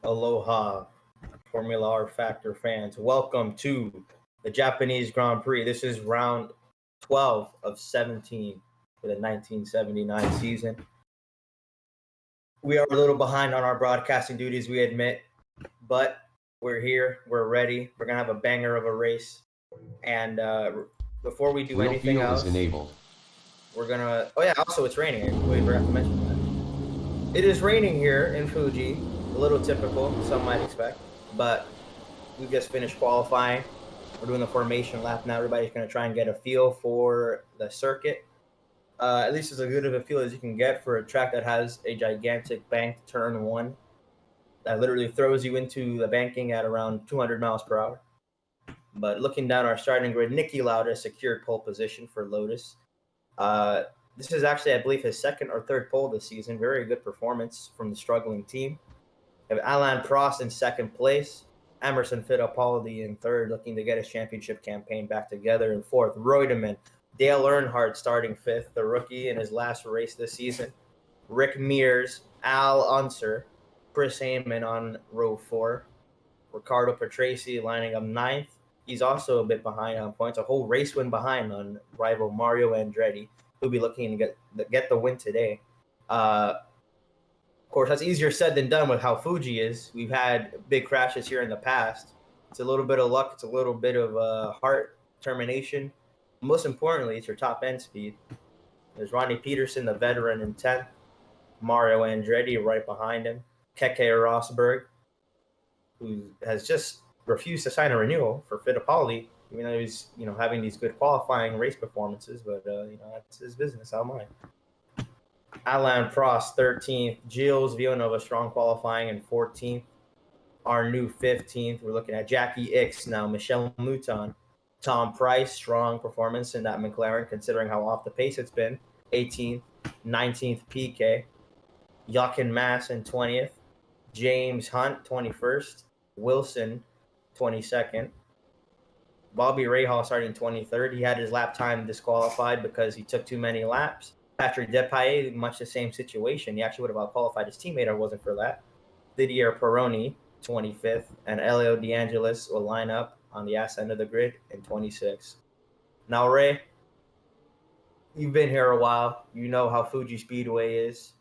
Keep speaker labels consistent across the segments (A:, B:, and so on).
A: Aloha, Formula rFactor fans. Welcome to the Japanese Grand Prix. This is round 12 of 17 for the 1979 season. We are a little behind on our broadcasting duties, we admit, but we're here. We're ready. We're going to have a banger of a race. And before we do anything else,
B: enabled.
A: we're going to... Oh, yeah, also it's raining. We forgot to mention that. It is raining here in Fuji. A little typical, some might expect. But we just finished qualifying. We're doing the formation lap now. Everybody's going to try and get a feel for the circuit. At least as good of a feel as you can get for a track that has a gigantic banked turn one that literally throws you into the banking at around 200 miles per hour. But looking down our starting grid, Niki Lauda secured pole position for Lotus. This is actually, I believe, his second or third pole this season. Very good performance from the struggling team. We have Alain Prost in second place. Emerson Fittipaldi in third, looking to get his championship campaign back together. In fourth, Reutemann. Dale Earnhardt starting fifth, the rookie in his last race this season. Rick Mears, Al Unser, Chris Heyman on row 4. Ricardo Patrese lining up ninth. He's also a bit behind on points, a whole race win behind on rival Mario Andretti, who'll be looking to get the win today. Of course, that's easier said than done with how Fuji is. We've had big crashes here in the past. It's a little bit of luck. It's a little bit of heart, determination. Most importantly, it's your top-end speed. There's Ronnie Peterson, the veteran, in 10th. Mario Andretti right behind him. Keke Rosberg, who has just refused to sign a renewal for Fittipaldi, even though he's having these good qualifying race performances. But that's his business. How mine? Alain Prost 13th. Gilles Villeneuve strong qualifying in 14th. Arnoux 15th. We're looking at Jackie Ickx now. Michel Mouton. Tom Price, strong performance in that McLaren, considering how off the pace it's been. 18th, 19th PK. Jochen Mass in 20th. James Hunt, 21st. Wilson, 22nd. Bobby Rahal starting 23rd. He had his lap time disqualified because he took too many laps. Patrick Depailler, much the same situation. He actually would have outqualified his teammate if it wasn't for that. Didier Pironi, 25th. And Elio De Angelis will line up on the ass end of the grid in 26. Now, Ray, you've been here a while. You know how Fuji Speedway is.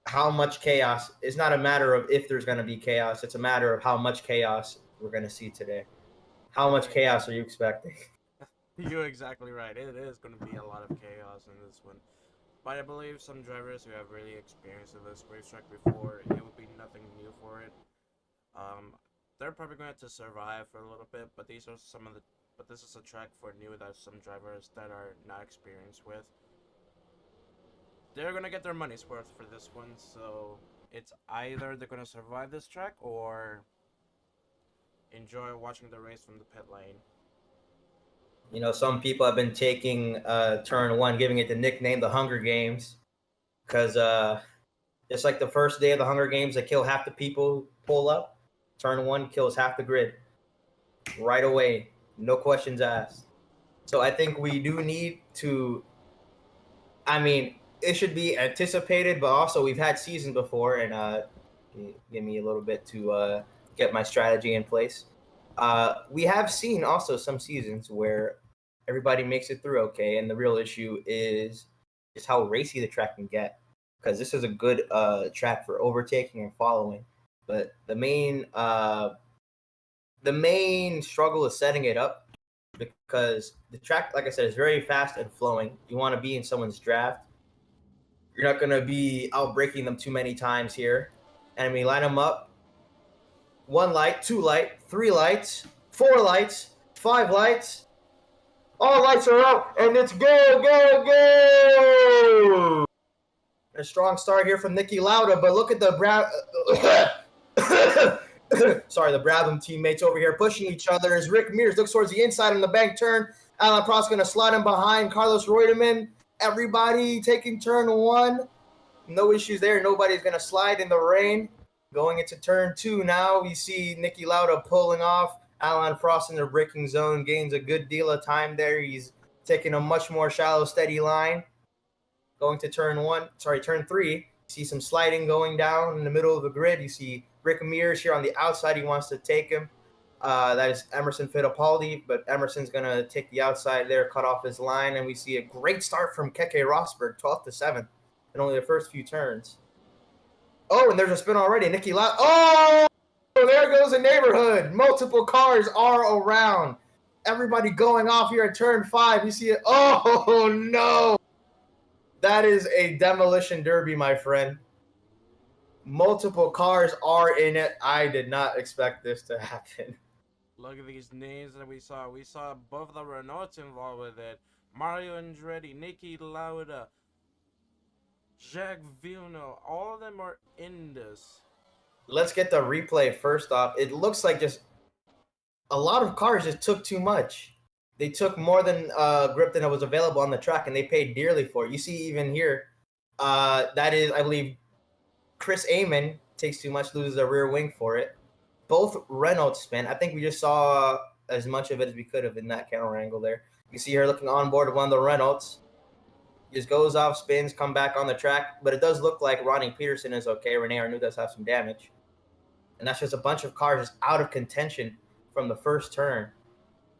A: How much chaos? It's not a matter of if there's going to be chaos. It's a matter of how much chaos we're going to see today. How much chaos are you expecting?
C: You're exactly right. It is going to be a lot of chaos in this one. But I believe some drivers who have really experienced this racetrack before, it would be nothing new for it. They're probably going to have to survive for a little bit, but this is a track for new that some drivers that are not experienced with. They're going to get their money's worth for this one, so it's either they're going to survive this track or enjoy watching the race from the pit lane.
A: Some people have been taking turn one, giving it the nickname the Hunger Games, because just like the first day of the Hunger Games, they kill half the people pull up. Turn one kills half the grid right away, no questions asked. So I think we do need to, it should be anticipated, but also we've had seasons before, and give me a little bit to get my strategy in place. We have seen also some seasons where everybody makes it through okay, and the real issue is just how racy the track can get, because this is a good track for overtaking and following. But the main struggle is setting it up, because the track, like I said, is very fast and flowing. You want to be in someone's draft. You're not going to be out breaking them too many times here. And we line them up. 1 light, 2 light, 3 lights, 4 lights, 5 lights. All lights are out, and it's go, go, go! A strong start here from Niki Lauda, but look at the the Brabham teammates over here pushing each other as Rick Mears looks towards the inside on the bank turn. Alain Prost going to slide him behind. Carlos Reutemann, everybody taking turn one. No issues there. Nobody's going to slide in the rain. Going into turn 2 now, we see Niki Lauda pulling off. Alain Prost in the braking zone gains a good deal of time there. He's taking a much more shallow, steady line. Going to turn 3. see some sliding going down in the middle of the grid. You see Rick Mears here on the outside. He wants to take him. That is Emerson Fittipaldi, but Emerson's going to take the outside there, cut off his line, and we see a great start from Keke Rosberg, 12th to 7th, in only the first few turns. Oh, and there's a spin already. Nicky Lauda. Oh, there goes the neighborhood. Multiple cars are around. Everybody going off here at turn 5. You see it. Oh, no. That is a demolition derby, my friend. Multiple cars are in it. I did not expect this to happen.
C: Look at these names that we saw. We saw both the Renaults involved with it. Mario Andretti, Nicky Lauda, Jacques Villeneuve. All of them are in this.
A: Let's get the replay first off. It looks like just a lot of cars just took too much. They took more than grip than was available on the track, and they paid dearly for it. You see even here, that is, I believe, Chris Amon takes too much, loses a rear wing for it. Both Renaults spin. I think we just saw as much of it as we could have in that camera angle there. You see her looking on board of one of the Renaults. Just goes off, spins, come back on the track. But it does look like Ronnie Peterson is okay. Rene Arnoux does have some damage. And that's just a bunch of cars just out of contention from the first turn.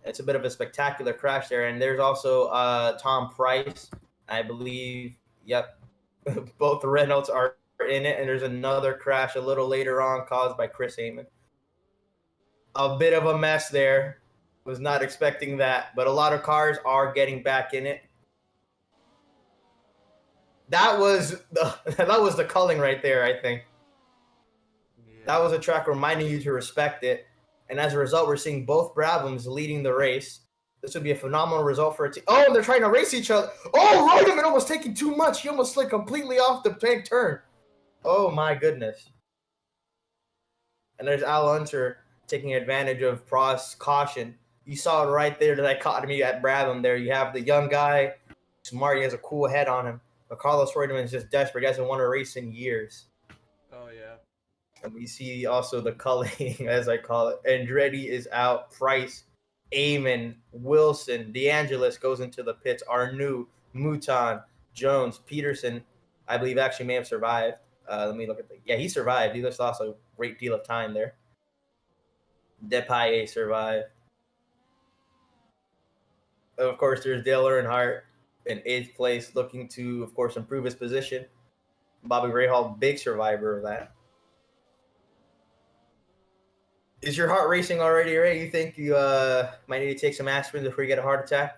A: It's a bit of a spectacular crash there. And there's also Tom Price, I believe. Yep. Both the Renaults are in it. And there's another crash a little later on caused by Chris Amon. A bit of a mess there. Was not expecting that. But a lot of cars are getting back in it. That was the culling right there, I think.
C: Yeah.
A: That was a track reminding you to respect it. And as a result, we're seeing both Brabhams leading the race. This would be a phenomenal result for a team. Oh, and they're trying to race each other. Oh, Reutemann almost taking too much. He almost slid completely off the tank turn. Oh, my goodness. And there's Al Unser taking advantage of Prost's caution. You saw it right there, the dichotomy at Brabham there. You have the young guy, smart, he has a cool head on him. But Carlos Reutemann is just desperate. He hasn't won a race in years.
C: Oh, yeah.
A: And we see also the culling, as I call it. Andretti is out. Price, Amon, Wilson, DeAngelis goes into the pits. Arnoux, Mouton, Jones, Peterson, I believe actually may have survived. Let me look at yeah, he survived. He just lost a great deal of time there. Depailler survived. Of course, there's Dale Earnhardt in 8th place, looking to, of course, improve his position. Bobby Rahal, big survivor of that. Is your heart racing already, Ray? You think you might need to take some aspirin before you get a heart attack?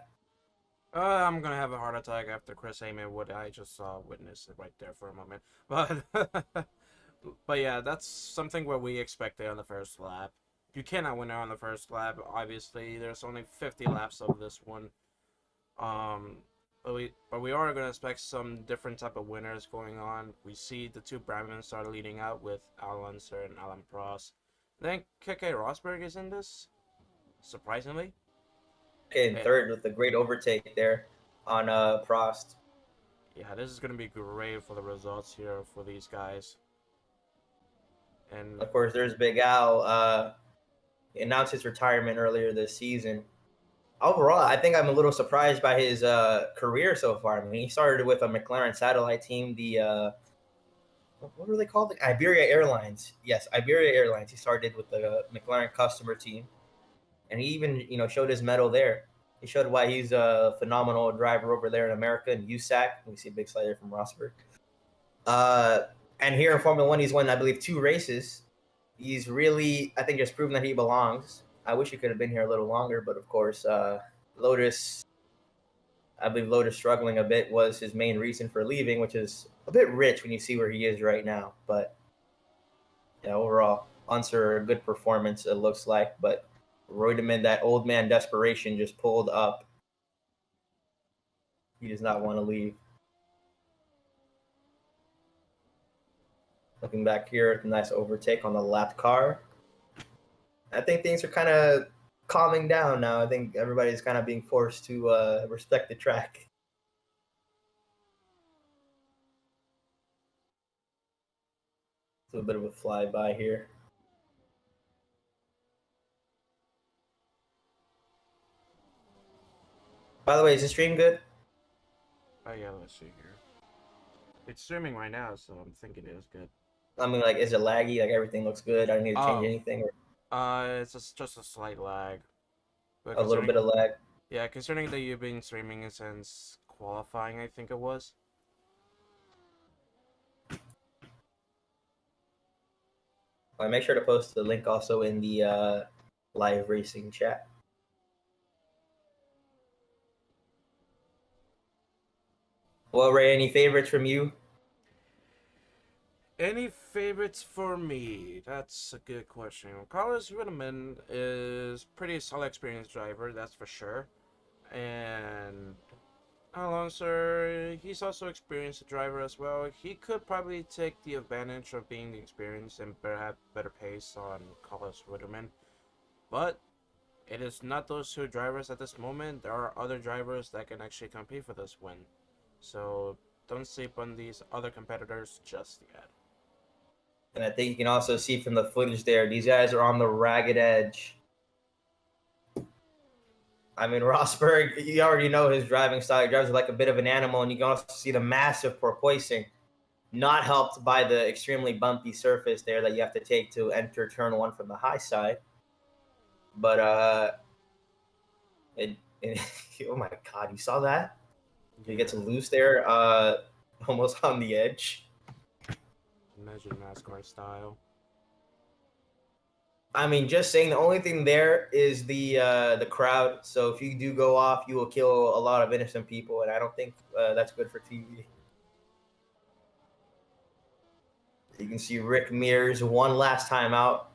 C: I'm gonna have a heart attack after Chris Amon, what I just saw witness right there for a moment. But yeah, that's something what we expected on the first lap. You cannot win on the first lap. Obviously, there's only 50 laps of this one. But we are gonna expect some different type of winners going on. We see the two Brabhams start leading out with Al Unser and Alain Prost. Then Keke Rosberg is in this, surprisingly.
A: In third with a great overtake there on Prost.
C: Yeah, this is going to be great for the results here for these guys. And
A: of course, there's Big Al. He announced his retirement earlier this season. Overall, I think I'm a little surprised by his career so far. I mean, he started with a McLaren satellite team, the what were they called? The Iberia Airlines. Yes, Iberia Airlines. He started with the McLaren customer team. And he even, showed his medal there. He showed why he's a phenomenal driver over there in America in USAC. We see a big slider from Rosberg. And here in Formula One, he's won, I believe, 2 races. He's really, I think, just proven that he belongs. I wish he could have been here a little longer, but of course, Lotus, I believe Lotus struggling a bit was his main reason for leaving, which is a bit rich when you see where he is right now. But yeah, overall, Unser, a good performance, it looks like, but Reutemann, that old man desperation just pulled up. He does not want to leave. Looking back here, a nice overtake on the lapped car. I think things are kind of calming down now. I think everybody's kind of being forced to respect the track. It's a bit of a flyby here. By the way, is the stream good?
C: oh yeah, let's see here. It's streaming right now, so I'm thinking it was good.
A: I mean, like, is it laggy? Like, everything looks good. I don't need to change
C: Oh,
A: anything. Or
C: it's just a slight lag. But
A: a little bit
C: considering,
A: of lag.
C: yeah, considering that you've been streaming it since qualifying, I think it was.
A: I make sure to post the link also in the live racing chat. Well, Ray, any favorites from you?
C: Any favorites for me? That's a good question. Carlos Ritterman is pretty solid experienced driver, that's for sure. And Alonso, he's also experienced driver as well. He could probably take the advantage of being the experienced and have better pace on Carlos Ritterman. But it is not those two drivers at this moment. There are other drivers that can actually compete for this win. So don't sleep on these other competitors just yet.
A: And I think you can also see from the footage there, these guys are on the ragged edge. I mean, Rosberg, you already know his driving style. He drives like a bit of an animal, and you can also see the massive porpoising, not helped by the extremely bumpy surface there that you have to take to enter turn one from the high side. But it oh my God, you saw that? He gets loose there, almost on the edge.
C: Imagine NASCAR style.
A: I mean, just saying, the only thing there is the crowd. So if you do go off, you will kill a lot of innocent people, and I don't think that's good for TV. You can see Rick Mears one last time out,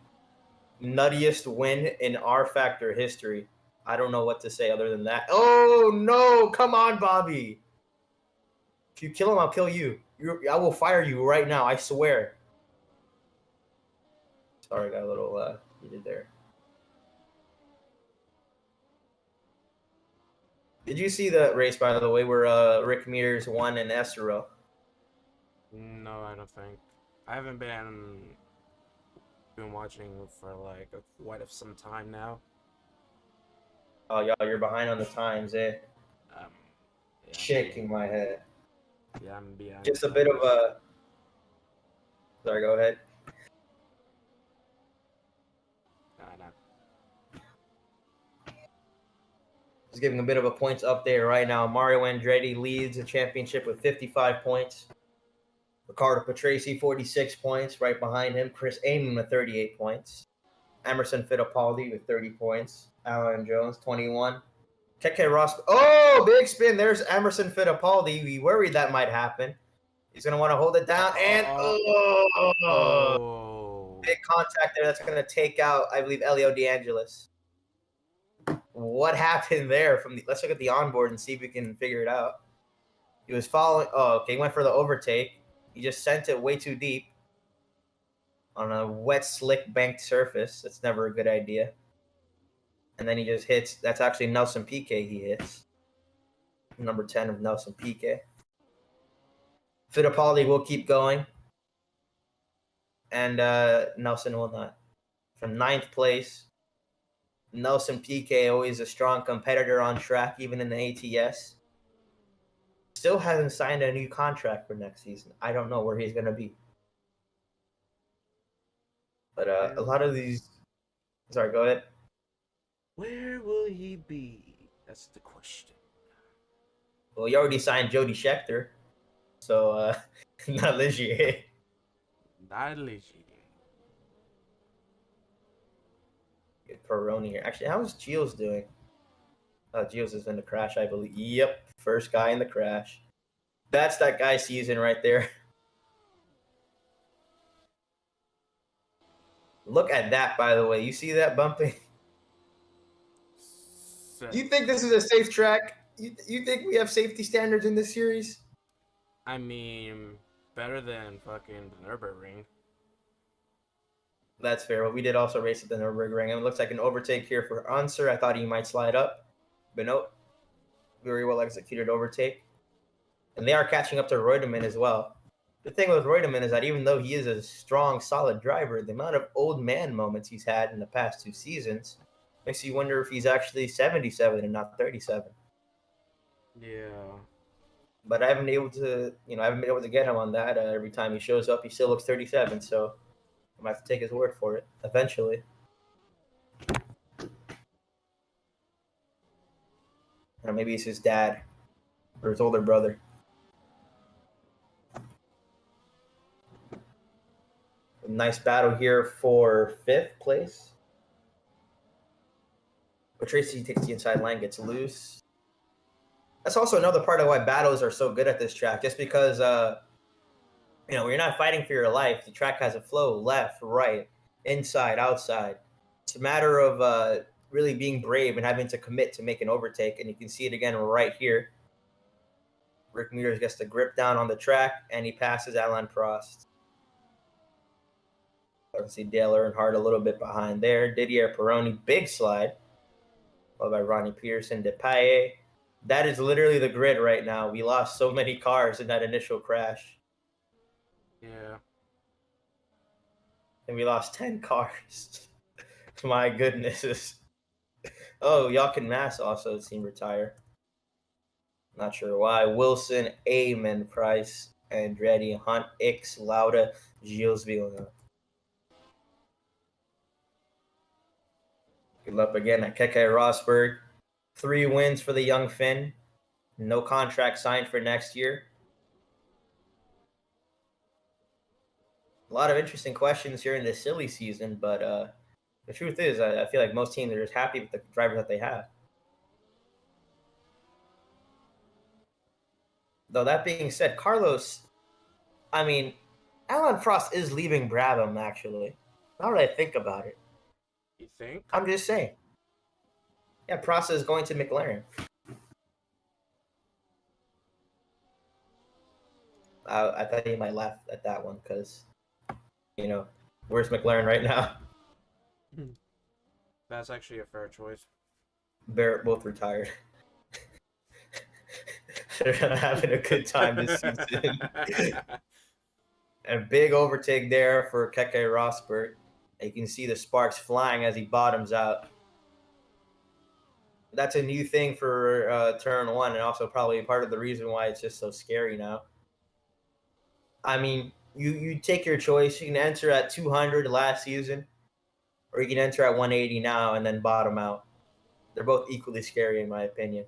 A: nuttiest win in rFactor history. I don't know what to say other than that. Oh no! Come on, Bobby. If you kill him, I'll kill you. I will fire you right now. I swear. Sorry, I got a little heated there. Did you see the race, by the way, where Rick Mears won in Estoril?
C: No, I don't think. I haven't been watching for like quite of some time now.
A: Oh, y'all, you're behind on the times, eh?
C: Um, yeah,
A: Shaking my head.
C: yeah, I'm behind
A: Just a
C: the
A: bit of
C: times.
A: a. Sorry, go ahead.
C: Nah.
A: Just giving a bit of a points update right now. Mario Andretti leads the championship with 55 points. Ricardo Patrese, 46 points. Right behind him, Chris Amon with 38 points. Emerson Fittipaldi with 30 points. Alan Jones, 21. Keke Ross. Oh, big spin. There's Emerson Fittipaldi. We worried that might happen. He's going to want to hold it down. And
C: Oh.
A: big contact there. That's going to take out, I believe, Elio DeAngelis. What happened there? Let's look at the onboard and see if we can figure it out. He was following. Oh, okay. He went for the overtake. He just sent it way too deep on a wet, slick, banked surface. That's never a good idea. And then he just hits. That's actually Nelson Piquet he hits. Number 10 of Nelson Piquet. Fittipaldi will keep going. And Nelson will not. From 9th place, Nelson Piquet, always a strong competitor on track, even in the ATS. Still hasn't signed a new contract for next season. I don't know where he's going to be. But a lot of these. Sorry, go ahead.
C: Where will he be? That's the question.
A: Well, you already signed Jody Scheckter. So, not Ligier.
C: Not legit.
A: Get Peroni here. Actually, how's Gilles doing? Gilles is in the crash, I believe. Yep, first guy in the crash. That's that guy season right there. Look at that, by the way. You see that bumping? Do you think this is a safe track? You think we have safety standards in this series?
C: I mean, better than fucking the Nürburgring.
A: That's fair. But we did also race at the Nürburgring. And it looks like an overtake here for Unser. I thought he might slide up. But nope. Very well executed overtake. And they are catching up to Reutemann as well. The thing with Reutemann is that even though he is a strong, solid driver, the amount of old man moments he's had in the past 2 seasons makes you wonder if he's actually 77 and not 37.
C: Yeah.
A: but I haven't been able to, I haven't been able to get him on that. Every time he shows up, he still looks 37. So I'm gonna have to take his word for it eventually. Or maybe it's his dad or his older brother. Nice battle here for 5th place. But Tracy takes the inside line, gets loose. That's also another part of why battles are so good at this track, just because when you're not fighting for your life, the track has a flow left, right, inside, outside. It's a matter of really being brave and having to commit to make an overtake, and you can see it again right here. Rick Meters gets the grip down on the track, and he passes Alain Prost. I can see Dale Earnhardt a little bit behind there. Didier Pironi, big slide. Followed by Ronnie Peterson, DePaye. That is literally the grid right now. We lost so many cars in that initial crash.
C: Yeah.
A: And we lost 10 cars. My goodness. Oh, Jochen Mass also seemed retire. Not sure why. Wilson, Amen, Price, Andretti, Hunt, X, Lauda, Gilles Villeneuve. Good luck again at Keke Rosberg. 3 wins for the young Finn. No contract signed for next year. A lot of interesting questions here in this silly season, but the truth is, I feel like most teams are just happy with the drivers that they have. Though that being said, Carlos, Alain Prost is leaving Brabham, actually. Now that I think about it.
C: You think?
A: I'm just saying. Yeah, Prost is going to McLaren. I thought you might laugh at that one because, where's McLaren right now?
C: That's actually a fair choice.
A: They're both retired. They're having a good time this season. And big overtake there for Keke Rosberg. You can see the sparks flying as he bottoms out. That's a new thing for turn 1, and also probably part of the reason why it's just so scary now. You take your choice. You can enter at 200 last season, or you can enter at 180 now and then bottom out. They're both equally scary in my opinion.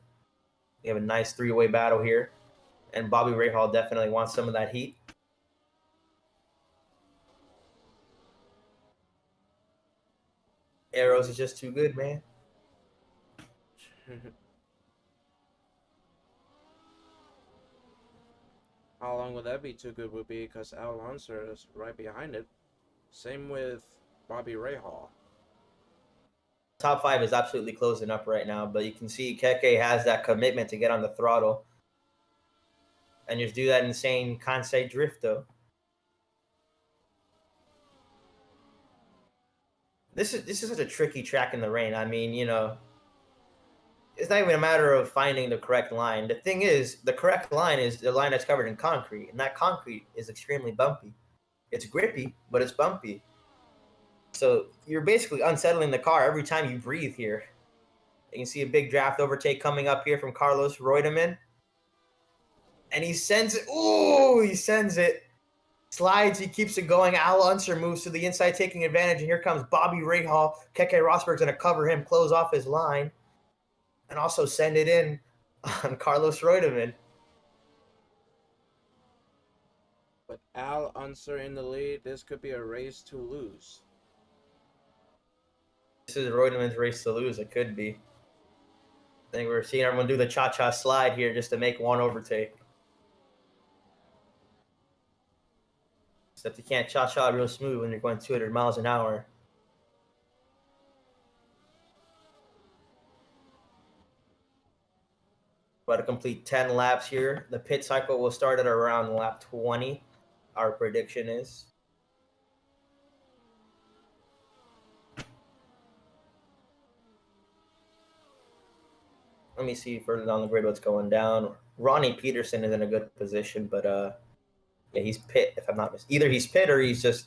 A: We have a nice 3-way battle here, and Bobby Rahal definitely wants some of that heat. Arrows is just too good, man.
C: How long would that be too good would be because Alonso is right behind it. Same with Bobby Rahal.
A: Top 5 is absolutely closing up right now, but you can see Keke has that commitment to get on the throttle and just do that insane Kansai drift, though. This is such a tricky track in the rain. It's not even a matter of finding the correct line. The thing is, the correct line is the line that's covered in concrete, and that concrete is extremely bumpy. It's grippy, but it's bumpy. So you're basically unsettling the car every time you breathe here. You can see a big draft overtake coming up here from Carlos Reutemann. And he sends it. Ooh, he sends it. Slides, he keeps it going. Al Unser moves to the inside, taking advantage. And here comes Bobby Rahal. Keke Rosberg's going to cover him, close off his line, and also send it in on Carlos Reutemann.
C: With Al Unser in the lead, this could be a race to lose.
A: This is Reutemann's race to lose. It could be. I think we're seeing everyone do the cha-cha slide here just to make one overtake. Except you can't cha-cha real smooth when you're going 200 miles an hour. About to complete 10 laps here. The pit cycle will start at around lap 20. Our prediction is. Let me see further down the grid what's going down. Ronnie Peterson is in a good position, but yeah, he's pit, if I'm not mistaken. Either he's pit or he's just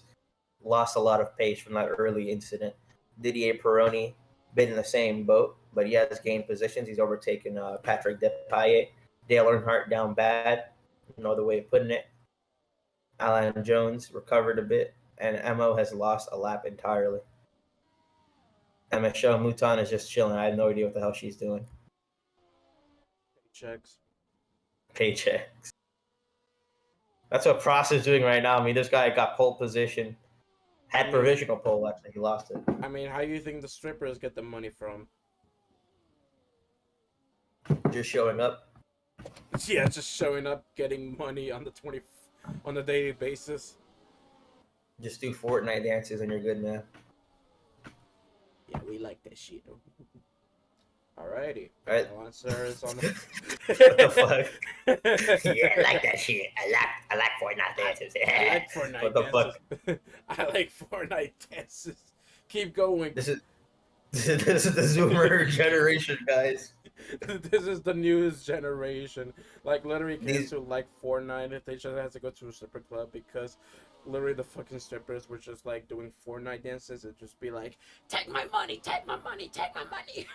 A: lost a lot of pace from that early incident. Didier Pironi been in the same boat, but he has gained positions. He's overtaken Patrick Depailler. Dale Earnhardt down bad. Another way of putting it. Alan Jones recovered a bit, and Mo has lost a lap entirely. Michelle Mouton is just chilling. I have no idea what the hell she's doing.
C: Checks.
A: Paychecks. That's what Prost is doing right now. I mean, this guy got pole position. Had provisional pole, actually. He lost it.
C: I mean, how do you think the strippers get the money from?
A: Just showing up.
C: Yeah, just showing up, getting money on the daily basis.
A: Just do Fortnite dances and you're good, man.
C: Yeah, we like that shit. Alrighty.
A: All right.
C: Answer is on the.
A: What the fuck? Yeah, I like that shit. I like Fortnite dances.
C: I like Fortnite
A: what the
C: dances.
A: fuck?
C: I like Fortnite dances. Keep going.
A: This is the Zoomer generation, guys.
C: This is the newest generation. Like, literally, kids who like Fortnite, they just have to go to a stripper club because literally the fucking strippers were just like doing Fortnite dances. It'd just be like, take my money, take my money, take my money.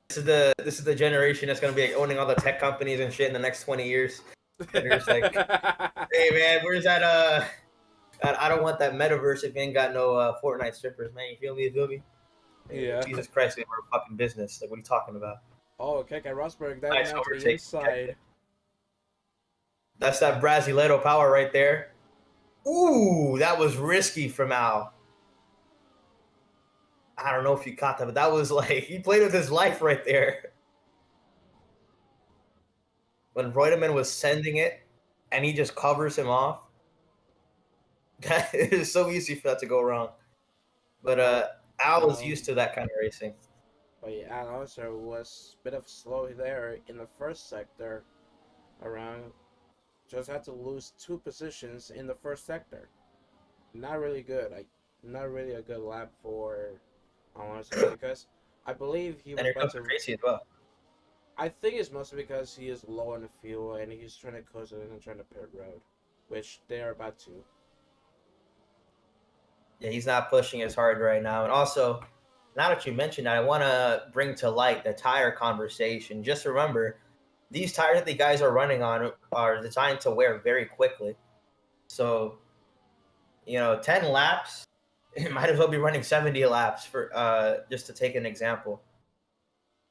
A: This is the generation that's gonna be like owning all the tech companies and shit in the next 20 years. And they're just like, hey man, where's that I don't want that metaverse if you ain't got no Fortnite strippers, man. You feel me? You feel me?
C: Yeah.
A: Jesus Christ, we're a fucking business. Like, what are you talking about?
C: Oh, Keke Rosberg, that
A: Nice
C: went out to the
A: overtake.
C: inside.
A: That's that Brasileiro power right there. Ooh, that was risky from Al. I don't know if you caught that, but that was like, he played with his life right there. When Reutemann was sending it and he just covers him off, that is so easy for that to go wrong. But Al was used to that kind of racing.
C: But yeah, Alonso was a bit of slow there in the first sector. Around, just had to lose 2 positions in the first sector. Not really good. Not really a good lap for Alonso because I believe he was
A: And here
C: about
A: comes
C: to.
A: Tracy as well.
C: I think it's mostly because he is low on the fuel and he's trying to close it in and trying to pit road, which they are about to.
A: Yeah, he's not pushing as hard right now. And also, now that you mentioned that, I want to bring to light the tire conversation. Just remember, these tires that the guys are running on are designed to wear very quickly. So, 10 laps, it might as well be running 70 laps for just to take an example.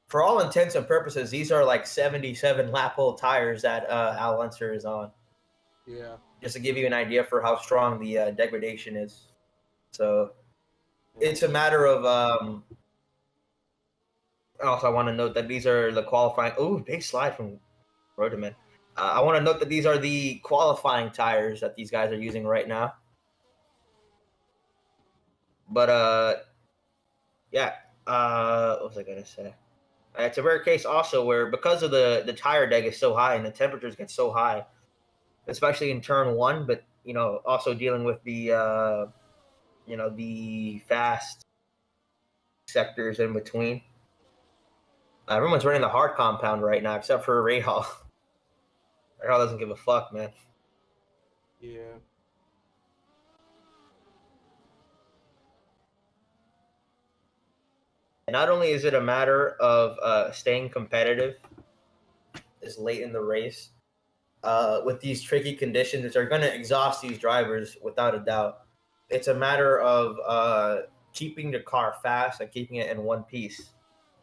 A: For all intents and purposes, these are like 77 lap old tires that Al Unser is on.
C: Yeah.
A: Just to give you an idea for how strong the degradation is. So it's a matter of. Also, I want to note that these are the qualifying. Oh, big slide from Reutemann. I want to note that these are the qualifying tires that these guys are using right now. But yeah. What was I gonna say? It's a rare case also where because of the tire deg is so high and the temperatures get so high, especially in turn 1, but also dealing with the the fast sectors in between. Everyone's running the hard compound right now except for Rahal. Rahal doesn't give a fuck, man.
C: Yeah.
A: Not only is it a matter of staying competitive this late in the race, with these tricky conditions, which are going to exhaust these drivers without a doubt, it's a matter of keeping the car fast and keeping it in one piece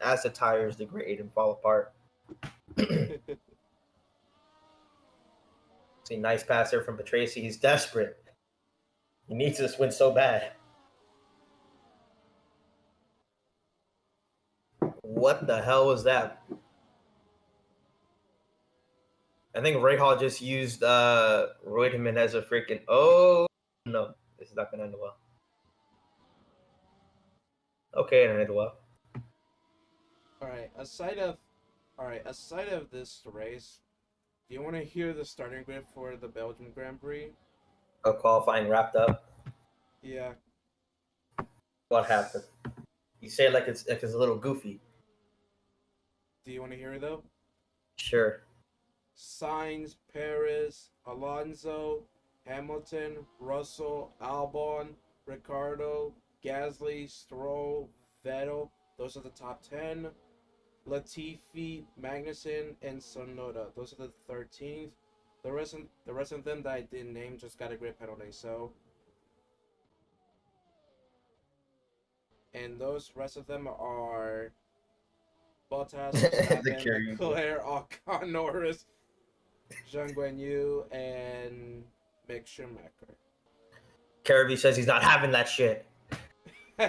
A: as the tires degrade and fall apart. See, nice pass there from Patrese. He's desperate. He needs this win so bad. What the hell was that? I think Rahal just used Reutemann as a freaking. Oh no, this is not gonna end well. Okay, it ended well.
C: All right. Aside of this race, do you want to hear the starting grid for the Belgian Grand Prix?
A: Oh, qualifying wrapped up.
C: Yeah.
A: What happened? You say it like it's a little goofy.
C: Do you want to hear it though?
A: Sure.
C: Sainz, Perez, Alonso, Hamilton, Russell, Albon, Ricardo, Gasly, Stroll, Vettel. Those are the top 10. Latifi, Magnussen, and Sonoda. Those are the 13th. The rest of them that I didn't name just got a grid penalty. So, and those rest of them are Bottas,
A: The
C: Verstappen,
A: carry.
C: Leclerc, Ocon, Norris, Zhang Guanyu, and Mick Schumacher.
A: Caribbean says he's not having that shit. He's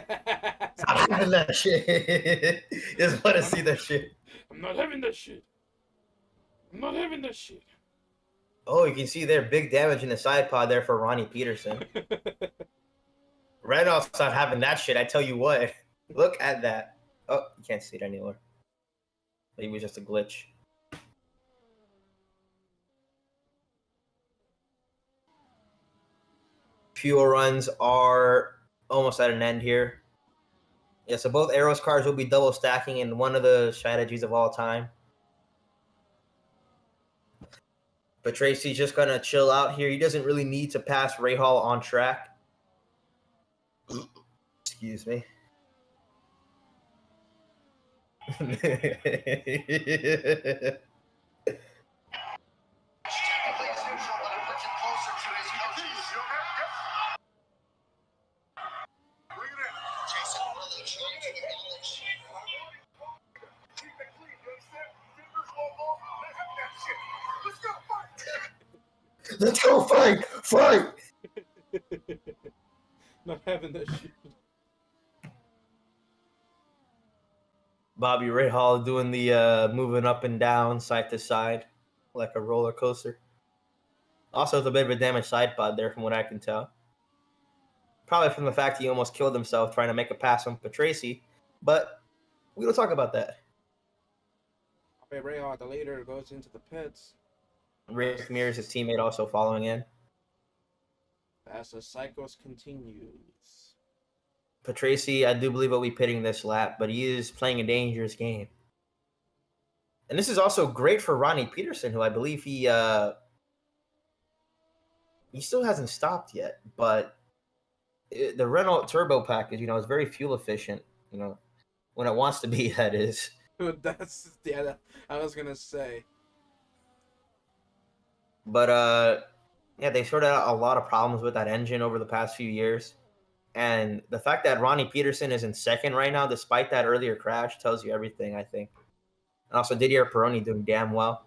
A: not having that shit. He doesn't want to see that shit.
C: I'm not having that shit. I'm not having that shit.
A: Oh, you can see there big damage in the side pod there for Ronnie Peterson. Renault's not having that shit. I tell you what. Look at that. Oh, you can't see it anymore. Maybe it was just a glitch. Fuel runs are almost at an end here. Yeah, so both Arrows cars will be double stacking in one of the strategies of all time. But Tracy's just going to chill out here. He doesn't really need to pass Rahal on track. Excuse me. Let's go fight! Fight!
C: Not having that shit.
A: Bobby Rahal doing the moving up and down, side to side, like a roller coaster. Also, it's a bit of a damaged side pod there, from what I can tell. Probably from the fact he almost killed himself trying to make a pass on Patrese, but we don't talk about that.
C: Okay, Rahal, the leader, goes into the pits.
A: Rick Mears, his teammate, also following in.
C: As the cycles continues.
A: Patrese, I do believe will be pitting this lap, but he is playing a dangerous game. And this is also great for Ronnie Peterson, who I believe he still hasn't stopped yet, but the Renault turbo package, is very fuel efficient, when it wants to be, that is.
C: I was gonna say.
A: But yeah, they sorted out a lot of problems with that engine over the past few years. And the fact that Ronnie Peterson is in second right now, despite that earlier crash, tells you everything, I think. And also Didier Pironi doing damn well.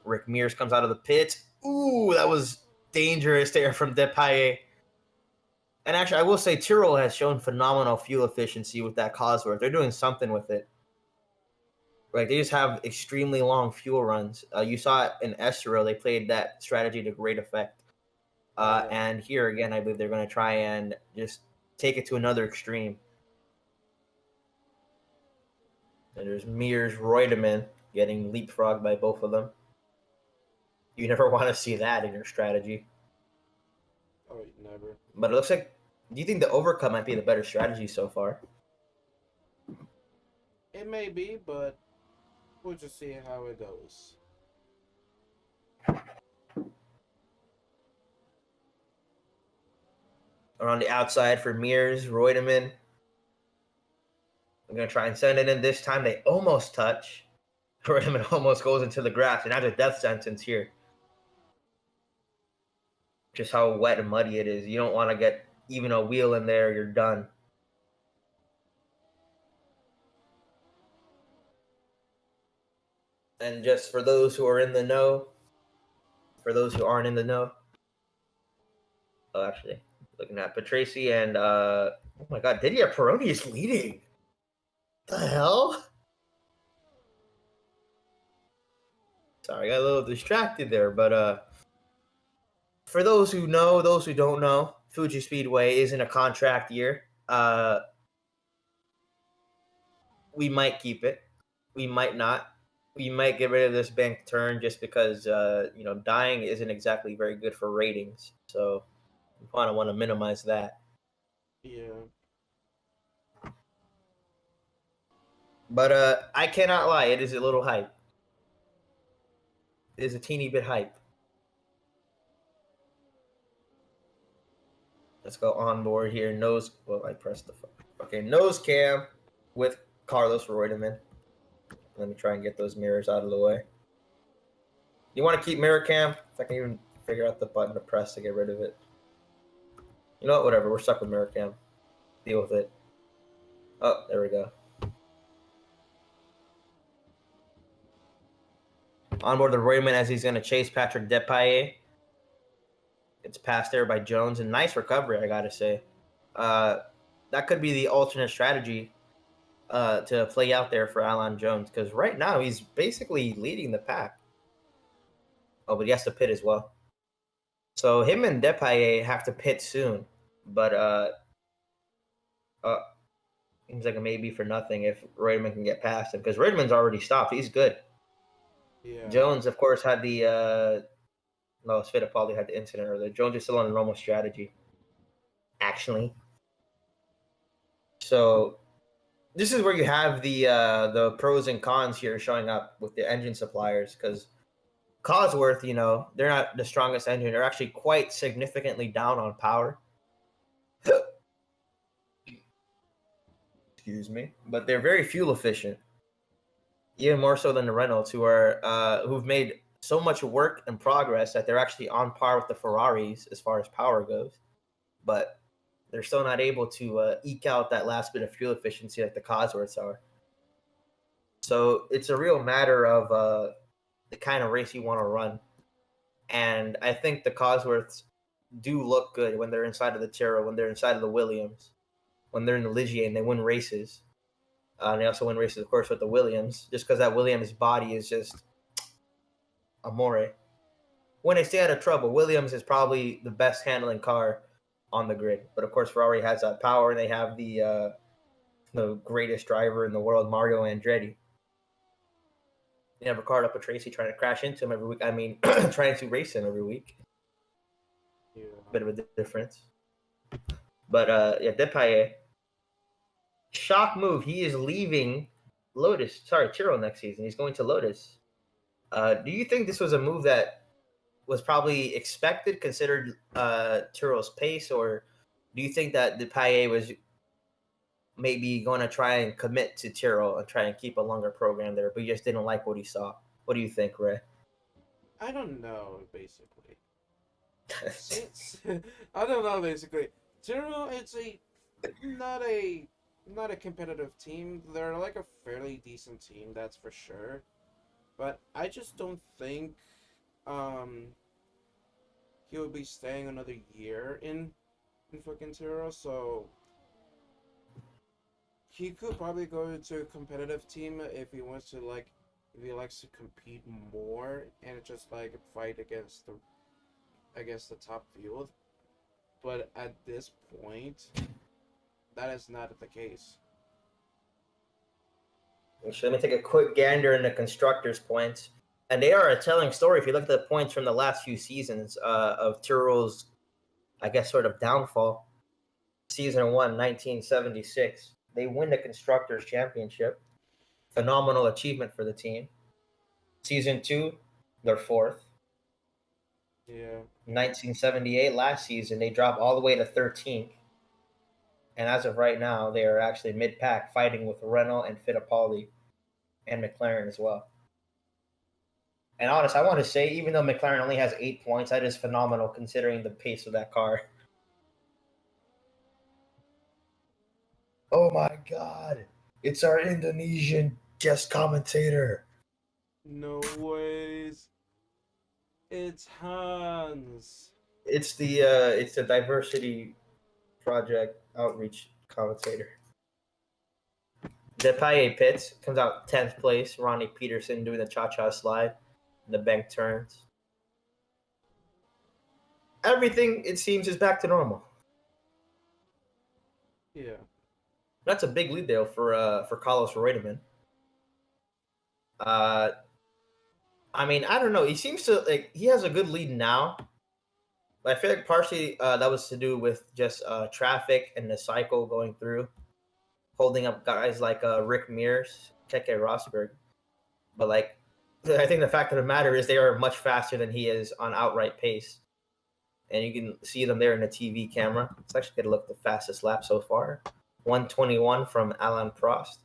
A: Rick Mears comes out of the pits. Ooh, that was dangerous there from Depailler. And actually, I will say Tyrrell has shown phenomenal fuel efficiency with that Cosworth. They're doing something with it. Like, they just have extremely long fuel runs. You saw it in Estero. They played that strategy to great effect. And here, again, I believe they're going to try and just take it to another extreme. And there's Mears Reutemann getting leapfrogged by both of them. You never want to see that in your strategy.
C: Oh, never.
A: But it looks like, do you think the overcut might be the better strategy so far?
C: It may be, but we'll just see how it goes.
A: Around the outside for Mears, Reutemann. I'm going to try and send it in this time. They almost touch. Reutemann almost goes into the grass, and that's a death sentence here. Just how wet and muddy it is. You don't want to get even a wheel in there, you're done. And just for those who are in the know, for those who aren't in the know, actually, looking at Patrese and, oh my God, Didier Pironi is leading. The hell? Sorry, I got a little distracted there, but for those who know, those who don't know, Fuji Speedway is in a contract year. We might keep it. We might not. We might get rid of this bank turn just because, dying isn't exactly very good for ratings. So we kind of want to minimize that.
C: Yeah.
A: But I cannot lie. It is a little hype. It is a teeny bit hype. Let's go on board here. I pressed the... Okay, nose cam with Carlos Reutemann. Let me try and get those mirrors out of the way. You want to keep mirror cam? If I can even figure out the button to press to get rid of it. You know what? Whatever. We're stuck with mirror cam. Deal with it. Oh, there we go. Onboard the Royman as he's going to chase Patrick Depailler. It's passed there by Jones, and nice recovery, I gotta say. That could be the alternate strategy to play out there for Alan Jones, because right now he's basically leading the pack. Oh, but he has to pit as well. So him and Depailler have to pit soon, but seems like a maybe for nothing if Reutemann can get past him, because Reutemann's already stopped. He's good.
C: Yeah.
A: Jones, of course, had the no, Fittipaldi had the incident earlier. Jones is still on a normal strategy, actually. So this is where you have the pros and cons here showing up with the engine suppliers, because Cosworth, they're not the strongest engine. They're actually quite significantly down on power. Excuse me, but they're very fuel efficient, even more so than the Renaults, who've made so much work and progress that they're actually on par with the Ferraris as far as power goes, but they're still not able to eke out that last bit of fuel efficiency like the Cosworths are. So it's a real matter of the kind of race you want to run, and I think the Cosworths do look good when they're inside of the Tyrrell, when they're inside of the Williams, when they're in the Ligier and they win races. And they also win races, of course, with the Williams, just because that Williams body is just amore. When they stay out of trouble, Williams is probably the best handling car on the grid. But of course, Ferrari has that power, and they have the greatest driver in the world, Mario Andretti. They never caught up with Tracy trying to crash into him every week. I mean, trying to race him every week.
C: Yeah.
A: Bit of a difference. But yeah, Depailler. Shock move. He is leaving Tyrrell next season. He's going to Lotus. Do you think this was a move that was probably expected, considered Tyrrell's pace, or do you think that Depailler was maybe going to try and commit to Tyrrell and try and keep a longer program there, but he just didn't like what he saw? What do you think, Ray?
C: I don't know, basically. I don't know, basically. Tyrrell, it's not a competitive team. They're like a fairly decent team, that's for sure. But I just don't think he would be staying another year in fucking Tyrrell, so he could probably go to a competitive team if he wants to, like, if he likes to compete more and just like fight against the top field. But at this point, that is not the case.
A: So let me take a quick gander in the constructors' points. And they are a telling story if you look at the points from the last few seasons of Tyrrell's, I guess, sort of downfall. Season 1, 1976. They win the Constructors' Championship. Phenomenal achievement for the team. Season 2, they're fourth.
C: Yeah.
A: 1978, last season, they drop all the way to 13th. And as of right now, they are actually mid-pack, fighting with Renault and Fittipaldi and McLaren as well. And honest, I want to say, even though McLaren only has 8 points, that is phenomenal considering the pace of that car. Oh my God. It's our Indonesian guest commentator.
C: No ways. It's Hans.
A: It's the diversity project outreach commentator. Depailler pits, comes out 10th place. Ronnie Peterson doing the cha-cha slide. The bank turns. Everything, it seems, is back to normal.
C: Yeah.
A: That's a big lead there for Carlos Reutemann. I mean, I don't know. He seems to he has a good lead now. But I feel like partially that was to do with just traffic and the cycle going through, holding up guys like Rick Mears, Keke Rosberg. But I think the fact of the matter is they are much faster than he is on outright pace. And you can see them there in the TV camera. Let's actually get a look at the fastest lap so far. 121 from Alain Prost.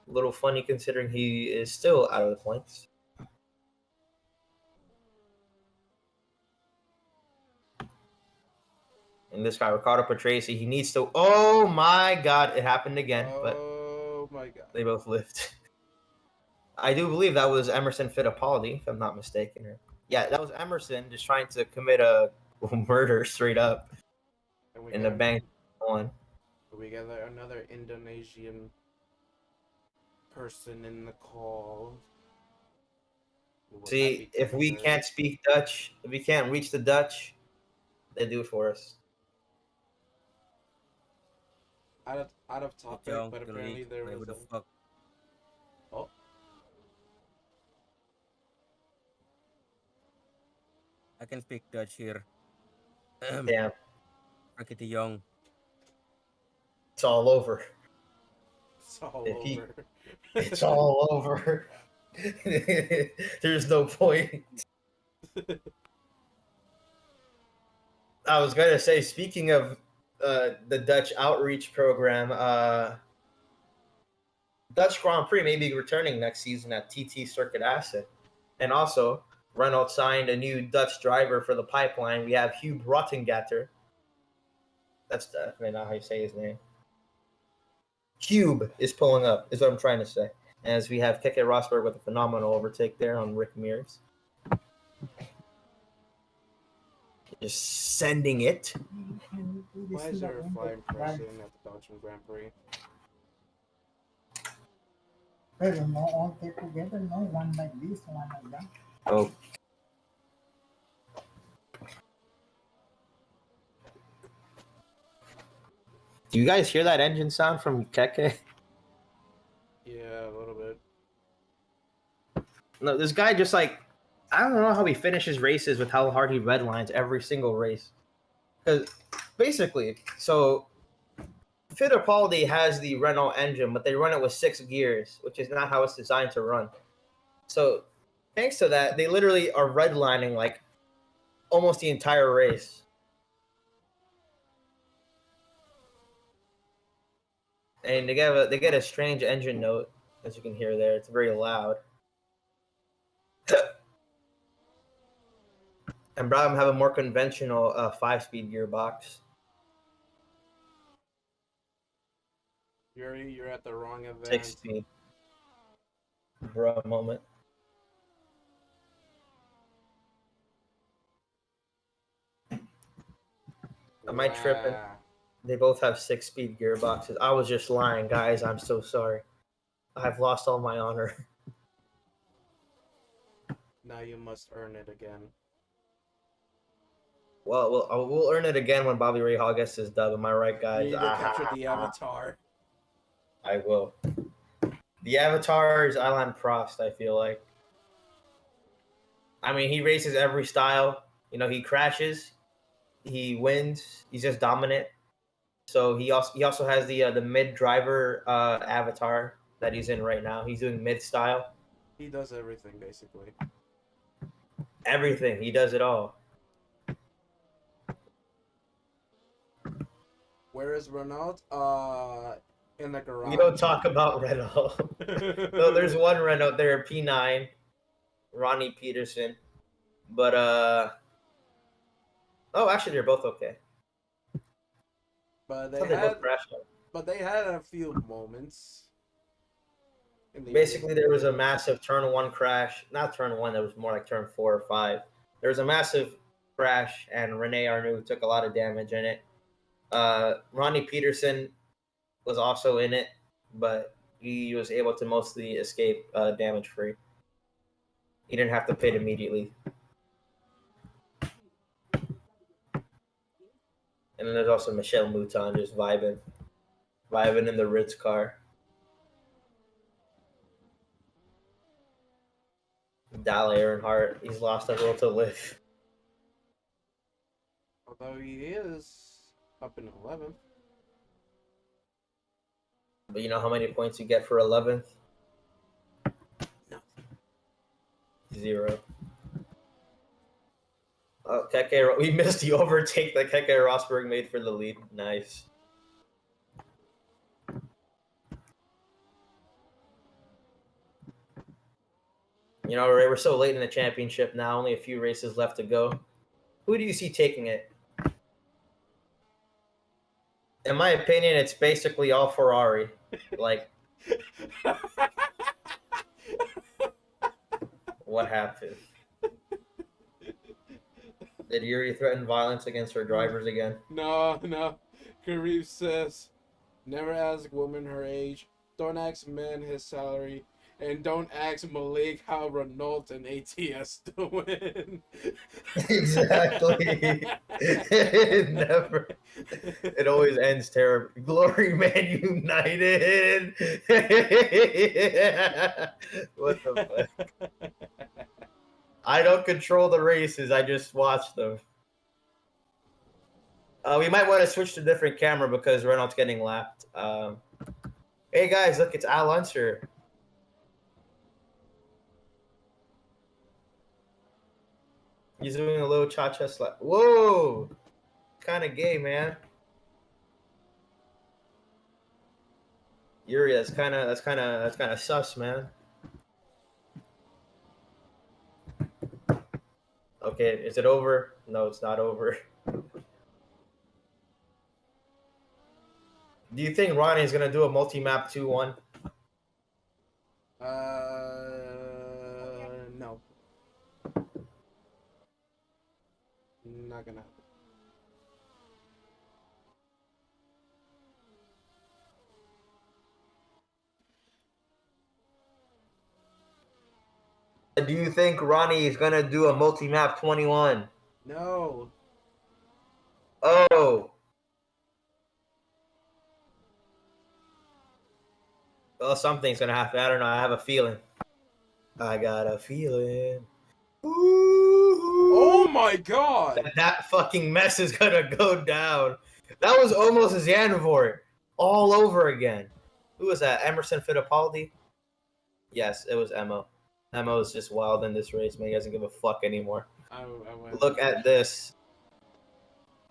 A: A little funny considering he is still out of the points. And this guy, Ricardo Patrese, he needs to. Oh my God, it happened again. But
C: Oh my god.
A: they both lived. I do believe that was Emerson Fittipaldi, if I'm not mistaken. Yeah, that was Emerson just trying to commit a murder straight up in the bank one.
C: We got another Indonesian person in the call.
A: See, if we can't speak Dutch, if we can't reach the Dutch, they do it for us.
C: Out of topic, but apparently there was
B: the fuck?
C: Oh.
B: I can speak Dutch here.
A: Damn.
B: Frankie de Jong.
A: It's all over.
C: It's all over.
A: It's all over. There's no point. I was gonna say, speaking of the Dutch outreach program, Dutch Grand Prix may be returning next season at TT Circuit Assen. And also, Renault signed a new Dutch driver for the pipeline. We have Hugh Rottengatter. That's definitely not how you say his name. Cube is pulling up, is what I'm trying to say. As we have Keke Rosberg with a phenomenal overtake there on Rick Mears. Just sending it.
C: Why is there a flying person at the Belgian Grand Prix?
D: I don't know, all take together, no one like this, one like that.
A: Oh. Do you guys hear that engine sound from Keke?
C: Yeah, a little bit.
A: No, this guy just like, I don't know how he finishes races with how hard he redlines every single race. Because basically, so Fittipaldi has the Renault engine, but they run it with 6 gears, which is not how it's designed to run. So thanks to that, they literally are redlining like almost the entire race. And they get a strange engine note, as you can hear there. It's very loud. And Brabham have a more conventional 5-speed gearbox.
C: You're at the wrong event.
A: 6-speed. For a moment. Am I tripping? They both have 6-speed gearboxes. I was just lying, guys. I'm so sorry. I've lost all my honor.
C: Now you must earn it again.
A: Well, we'll earn it again when Bobby Ray Hall gets his dub. Am I right, guys?
C: You need to capture the avatar.
A: I will. The avatar is Alain Prost, I feel like. I mean, he races every style. You know, he crashes, he wins, he's just dominant. So he also has the mid driver avatar that he's in right now. He's doing mid style.
C: He does everything basically.
A: Everything. He does it all.
C: Where is Renault? In the garage.
A: We don't talk about Renault. No, there's one Renault there, P9, Ronnie Peterson. But oh, actually, they're both okay.
C: But they had a few moments.
A: Basically, there was a massive turn 1 crash. Not turn 1, that was more like turn 4 or 5. There was a massive crash, and Rene Arnoux took a lot of damage in it. Ronnie Peterson was also in it, but he was able to mostly escape damage-free. He didn't have to pit immediately. And then there's also Michel Mouton just vibing in the Ritz car. Dale Earnhardt, he's lost a will to live.
C: Although he is up in 11th.
A: But you know how many points you get for 11th?
C: No.
A: 0. Oh, Keke, we missed the overtake that Keke Rosberg made for the lead. Nice. You know, we're so late in the championship now. Only a few races left to go. Who do you see taking it? In my opinion, it's basically all Ferrari. Like, what happened? Did Yuri threaten violence against her drivers again?
C: No. Kareem says, never ask woman her age. Don't ask men his salary. And don't ask Malik how Renault and ATS doing.
A: Exactly. It never. It always ends terribly. Glory Man United. What the fuck? I don't control the races. I just watch them. We might want to switch to a different camera because Renault's getting lapped. Hey guys, look, it's Al Unser. He's doing a little cha-cha slap. Whoa, kind of gay, man. Yuri, that's kind of sus, man. Okay, is it over? No, it's not over. Do you think Ronnie is gonna do a multi-map 2-1?
C: No. Not gonna happen.
A: Do you think Ronnie is gonna do a multi-map 21?
C: No.
A: Oh. Well, something's gonna happen. I don't know. I have a feeling. I got a feeling.
C: Oh my god!
A: That fucking mess is gonna go down. That was almost a Zandvoort all over again. Who was that? Emerson Fittipaldi? Yes, it was Emo. Emo is just wild in this race, man. He doesn't give a fuck anymore. Look at this.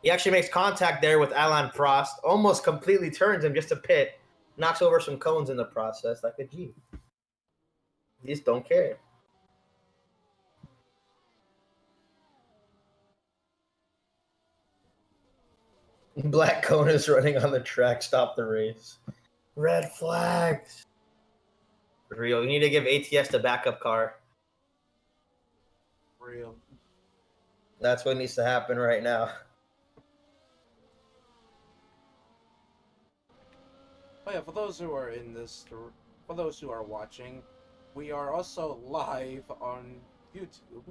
A: He actually makes contact there with Alain Prost. Almost completely turns him just a pit. Knocks over some cones in the process like a G. You just don't care. Black cone is running on the track. Stop the race. Red flags. Real. You need to give ATS the backup car.
C: Real.
A: That's what needs to happen right now.
C: Oh yeah, for those who are for those who are watching, we are also live on YouTube.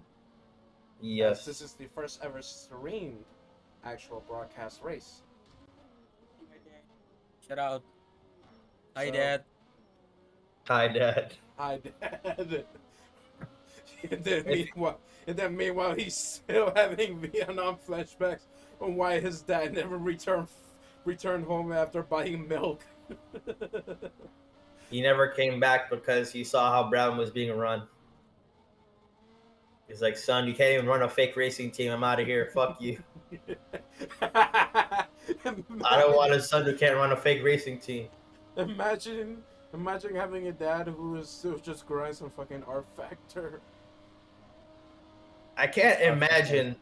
A: Yes.
C: This is the first ever streamed actual broadcast race.
B: Shout out. Hi,
C: So-
B: Dad.
A: Hi, Dad.
C: Hi, Dad. and then meanwhile, he's still having Vietnam flashbacks on why his dad never returned home after buying milk.
A: He never came back because he saw how Brown was being run. He's like, son, you can't even run a fake racing team. I'm out of here. Fuck you. I don't want a son who can't run a fake racing team.
C: Imagine having a dad who just grinds some fucking rFactor.
A: I can't imagine.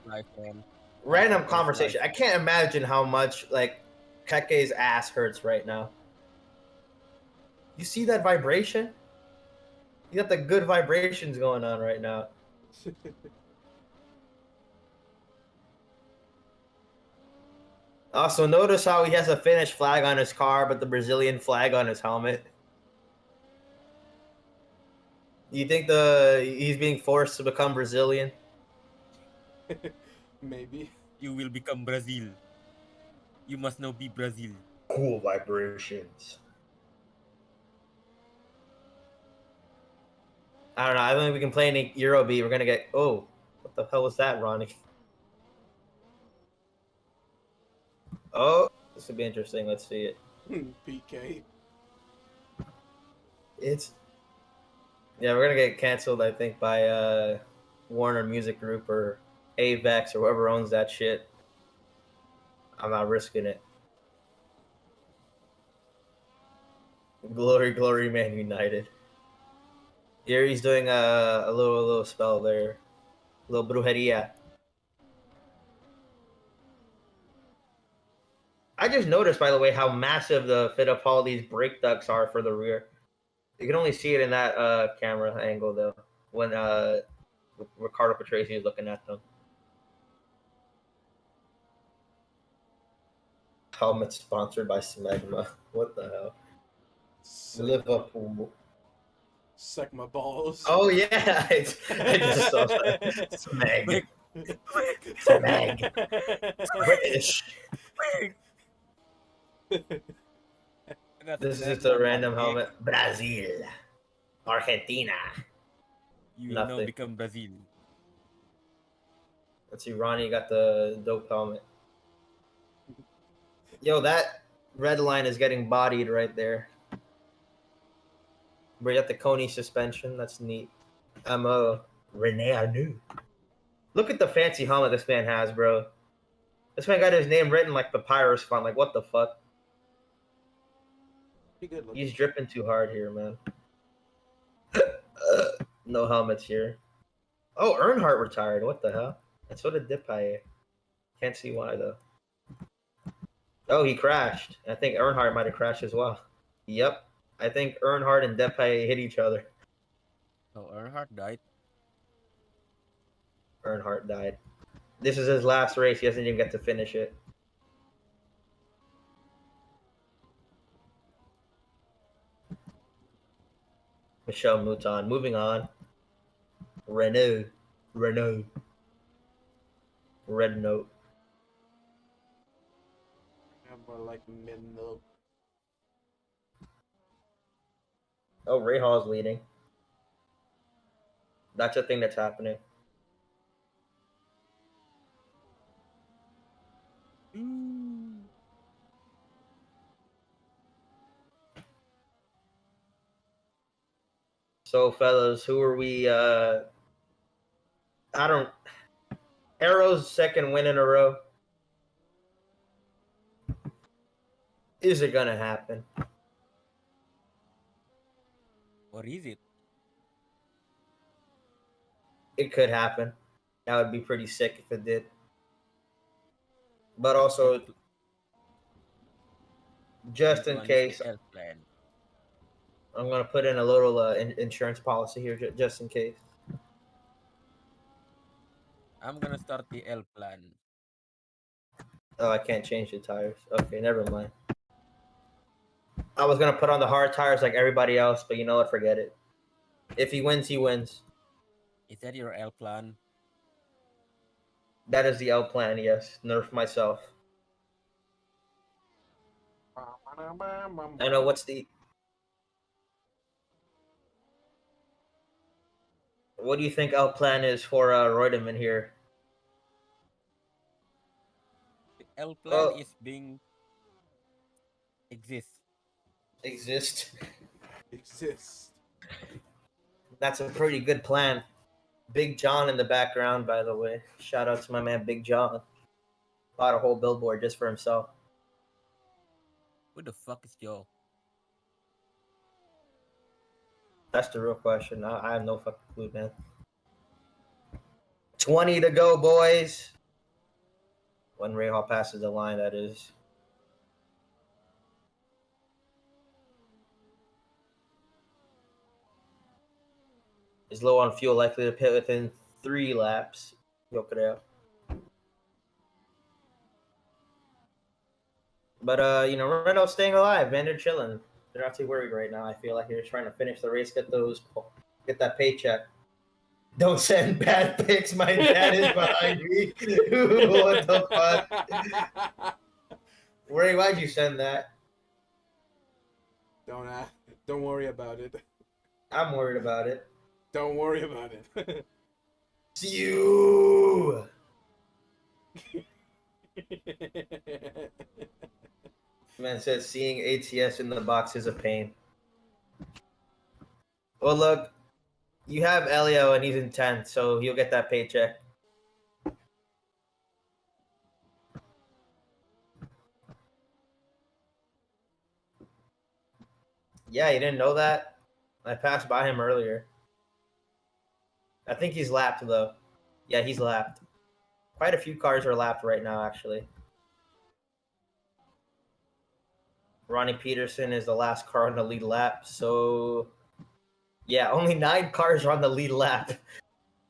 A: Random conversation. I can't imagine how much like Keke's ass hurts right now. You see that vibration? You got the good vibrations going on right now. Also, notice how he has a Finnish flag on his car, but the Brazilian flag on his helmet. You think he's being forced to become Brazilian?
C: Maybe.
B: You will become Brazil. You must now be Brazil.
A: Cool vibrations. I don't know. I don't think we can play any Eurobeat. We're gonna get. Oh, what the hell was that, Ronnie? Oh, this would be interesting. Let's see it.
C: PK.
A: It's. Yeah, we're gonna get canceled. I think by Warner Music Group or Avex or whoever owns that shit. I'm not risking it. Glory, glory, Man United. Here he's doing a little spell there, a little brujeria. I just noticed, by the way, how massive the Fittipaldi's brake ducts are for the rear. You can only see it in that camera angle though, when Ricardo Patrese is looking at them. Helmet sponsored by Smegma. What the hell? Liverpool.
C: Suck my balls.
A: Oh yeah, I just saw that. Smeg. Smeg. British. This is just a random helmet. Brazil. Argentina.
B: You will now
A: Nothing.
B: become Brazil.
A: Let's see, Ronnie got the dope helmet. Yo, that red line is getting bodied right there. We got the Coney suspension. That's neat. I'm Rene Arnoux. Look at the fancy helmet this man has, bro. This man got his name written like papyrus font. Like, what the fuck?
C: Pretty good looking.
A: He's dripping too hard here, man. No helmets here. Oh, Earnhardt retired. What the hell? And so did Depailler. Can't see why, though. Oh, he crashed. I think Earnhardt might have crashed as well. Yep. I think Earnhardt and Depailler hit each other.
B: Oh, Earnhardt died.
A: Earnhardt died. This is his last race. He doesn't even get to finish it. Michelle Mouton. Moving on. Renault. Red note.
C: I'm more like mid note.
A: Oh, Ray Hall's leading. That's a thing that's happening. So, fellas, who are we? I don't. Arrow's second win in a row. Is it gonna happen?
B: Or is it?
A: It could happen. That would be pretty sick if it did. But also, just in case,
B: Health plan.
A: I'm gonna put in a little insurance policy here, just in case.
B: I'm gonna start the L plan.
A: Oh, I can't change the tires. Okay, never mind. I was gonna put on the hard tires like everybody else, but you know what? Forget it. If he wins, he wins.
B: Is that your L plan?
A: That is the L plan. Yes, nerf myself. I know what's the. What do you think L plan is for Reutemann here?
B: The L plan
A: Oh.
B: is being exist.
A: Exist.
C: Exist.
A: That's a pretty good plan. Big John in the background, by the way. Shout out to my man Big John. Bought a whole billboard just for himself.
B: Who the fuck is Joe?
A: That's the real question. I have no fucking clue, man. 20 to go, boys. When Ray Hall passes the line, that is. Is low on fuel, likely to pit within 3 laps. Yo creo. But Renault's staying alive, man. They're chilling. They're not too worried right now. I feel like they're trying to finish the race, get that paycheck. Don't send bad pics. My dad is behind me. What the fuck? Ray, why'd you send that?
C: Don't worry about it.
A: I'm worried about it.
C: Don't worry about it.
A: See you. Man says seeing ATS in the box is a pain. Well, look, you have Elio and he's in 10th, so he'll get that paycheck. Yeah, you didn't know that? I passed by him earlier. I think he's lapped though. Yeah, he's lapped. Quite a few cars are lapped right now, actually. Ronnie Peterson is the last car on the lead lap. So, yeah, only 9 cars are on the lead lap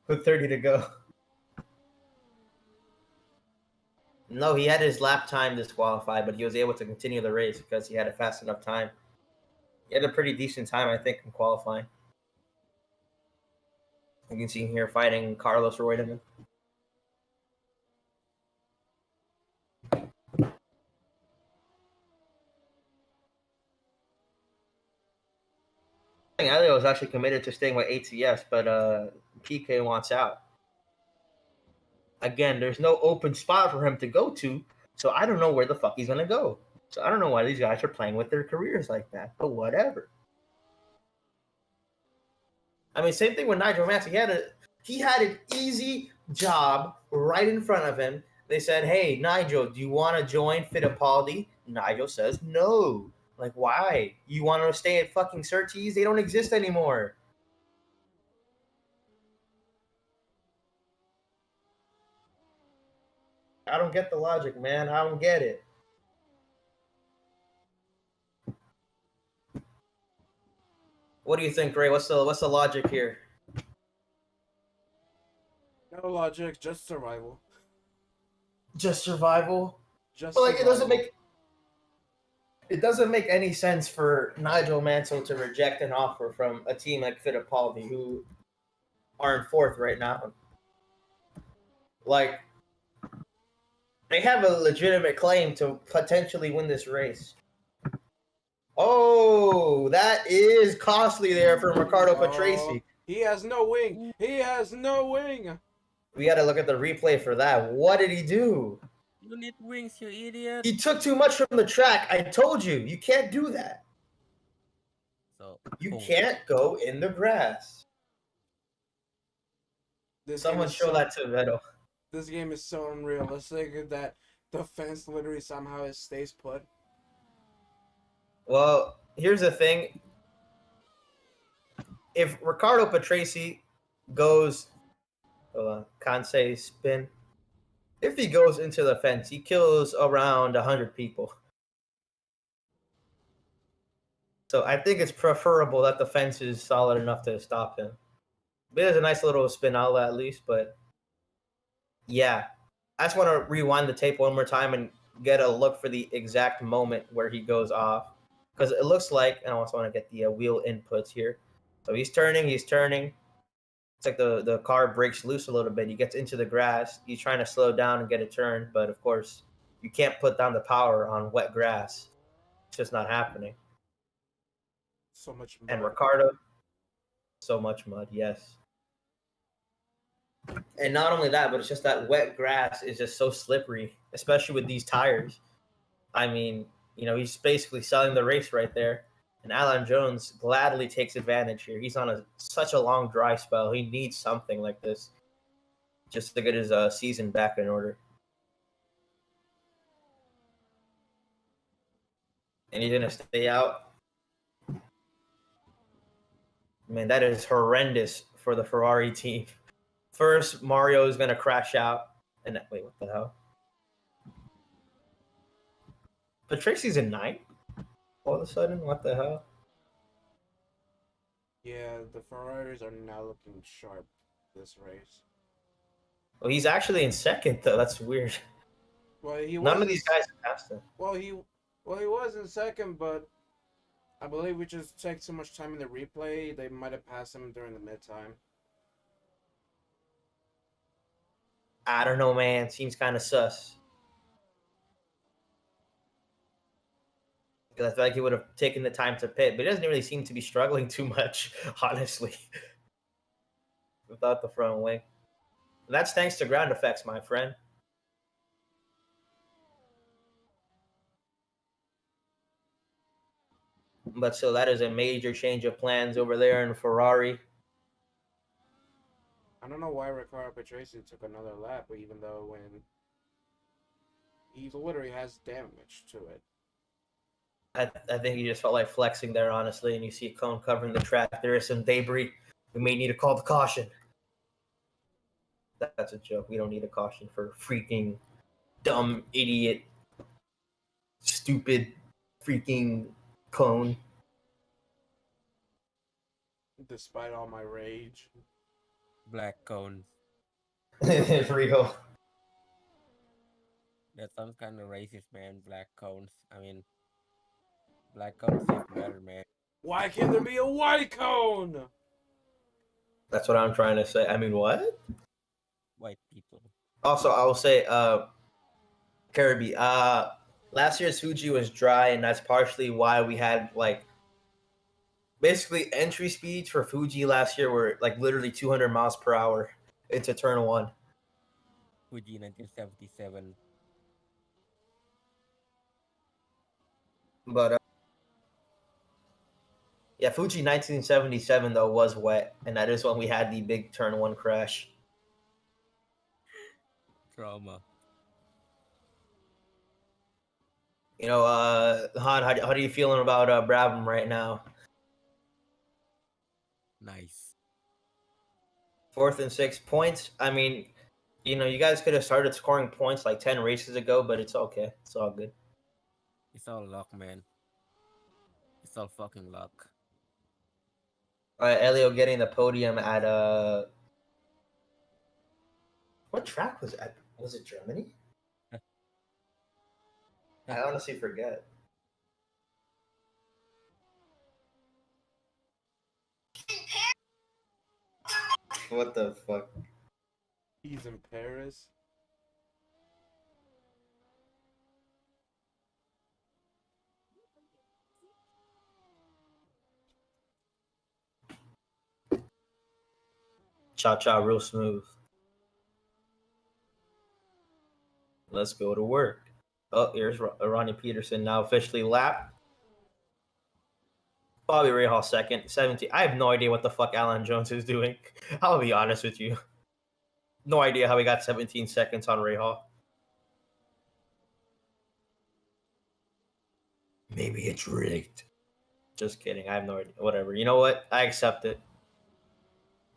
A: with 30 to go. No, he had his lap time disqualified, but he was able to continue the race because he had a fast enough time. He had a pretty decent time, I think, in qualifying. You can see him here fighting Carlos Reutemann. I think Elio was actually committed to staying with ATS, but PK wants out. Again, there's no open spot for him to go to, so I don't know where the fuck he's gonna go. So I don't know why these guys are playing with their careers like that, but whatever. I mean, same thing with Nigel Mansell. He had an easy job right in front of him. They said, "Hey, Nigel, do you want to join Fittipaldi?" Nigel says, "No." Like, why? You want to stay at fucking Surtees? They don't exist anymore. I don't get the logic, man. I don't get it. What do you think, Ray? What's the logic here?
C: No logic, just survival.
A: Just survival?
C: Just
A: But like,
C: survival.
A: it doesn't make any sense for Nigel Mansell to reject an offer from a team like Fittipaldi, who are in 4th right now. Like, they have a legitimate claim to potentially win this race. Oh, that is costly there for Riccardo Patrese.
C: He has no wing. He has no wing.
A: We got to look at the replay for that. What did he do?
B: You need wings, you idiot.
A: He took too much from the track. I told you, you can't do that.
B: So
A: You can't go in the grass. Someone show that to Vettel.
C: This game is so unrealistic that the fence literally somehow stays put.
A: Well, here's the thing. If Riccardo Patrese goes, can't say spin. If he goes into the fence, he kills around 100 people. So I think it's preferable that the fence is solid enough to stop him. There's a nice little spin out at least, but yeah. I just want to rewind the tape one more time and get a look for the exact moment where he goes off. Because it looks like, and I also want to get the wheel inputs here. So he's turning. It's like the car breaks loose a little bit. He gets into the grass. He's trying to slow down and get a turn, but of course, you can't put down the power on wet grass. It's just not happening.
C: So much mud.
A: And Riccardo, so much mud, yes. And not only that, but it's just that wet grass is just so slippery, especially with these tires. I mean, he's basically selling the race right there. And Alan Jones gladly takes advantage here. He's on such a long dry spell. He needs something like this just to get his season back in order. And he's going to stay out. Man, that is horrendous for the Ferrari team. First, Mario is going to crash out. And wait, what the hell? Patresi's in 9th? All of a sudden, what the hell?
C: Yeah, the Ferraris are now looking sharp this race.
A: Well, he's actually in 2nd, though. That's weird.
C: Well,
A: None of these guys passed him.
C: Well, he was in 2nd, but I believe we just take so much time in the replay, they might have passed him during the mid-time.
A: I don't know, man. Seems kind of sus. Because I feel like he would have taken the time to pit, but he doesn't really seem to be struggling too much, honestly, without the front wing. And that's thanks to ground effects, my friend. But so that is a major change of plans over there in Ferrari.
C: I don't know why Riccardo Patrese took another lap, even though when he literally has damage to it.
A: I think he just felt like flexing there, honestly. And you see a cone covering the track. There is some debris. We may need to call the caution. That's a joke. We don't need a caution for freaking dumb, idiot, stupid, freaking clone.
C: Despite all my rage.
B: Black cones.
A: Real.
B: That sounds kind of racist, man. Black cones. I mean, black cones taste better, man.
C: Why can't there be a white cone?
A: That's what I'm trying to say. I mean, what?
B: White people.
A: Also, I will say, Kirby, last year's Fuji was dry, and that's partially why we had like basically entry speeds for Fuji last year were like literally 200 miles per hour into turn one.
B: Fuji 1977.
A: But yeah, Fuji 1977 though was wet, and that is when we had the big turn one crash.
B: Trauma.
A: You know, Han, how are you feeling about Brabham right now?
B: Nice.
A: 4th and 6 points. I mean, you know, you guys could have started scoring points like 10 races ago, but it's okay. It's all good.
B: It's all luck, man. It's all fucking luck.
A: Elio getting the podium at what track was it at? Was it Germany? I honestly forget. What the fuck?
C: He's in Paris.
A: Cha-cha real smooth. Let's go to work. Oh, here's Ronnie Peterson now officially lapped. Bobby Rahal second, 17. I have no idea what the fuck Alan Jones is doing. I'll be honest with you. No idea how he got 17 seconds on Rahal. Maybe it's rigged. Just kidding. I have no idea. Whatever. You know what? I accept it.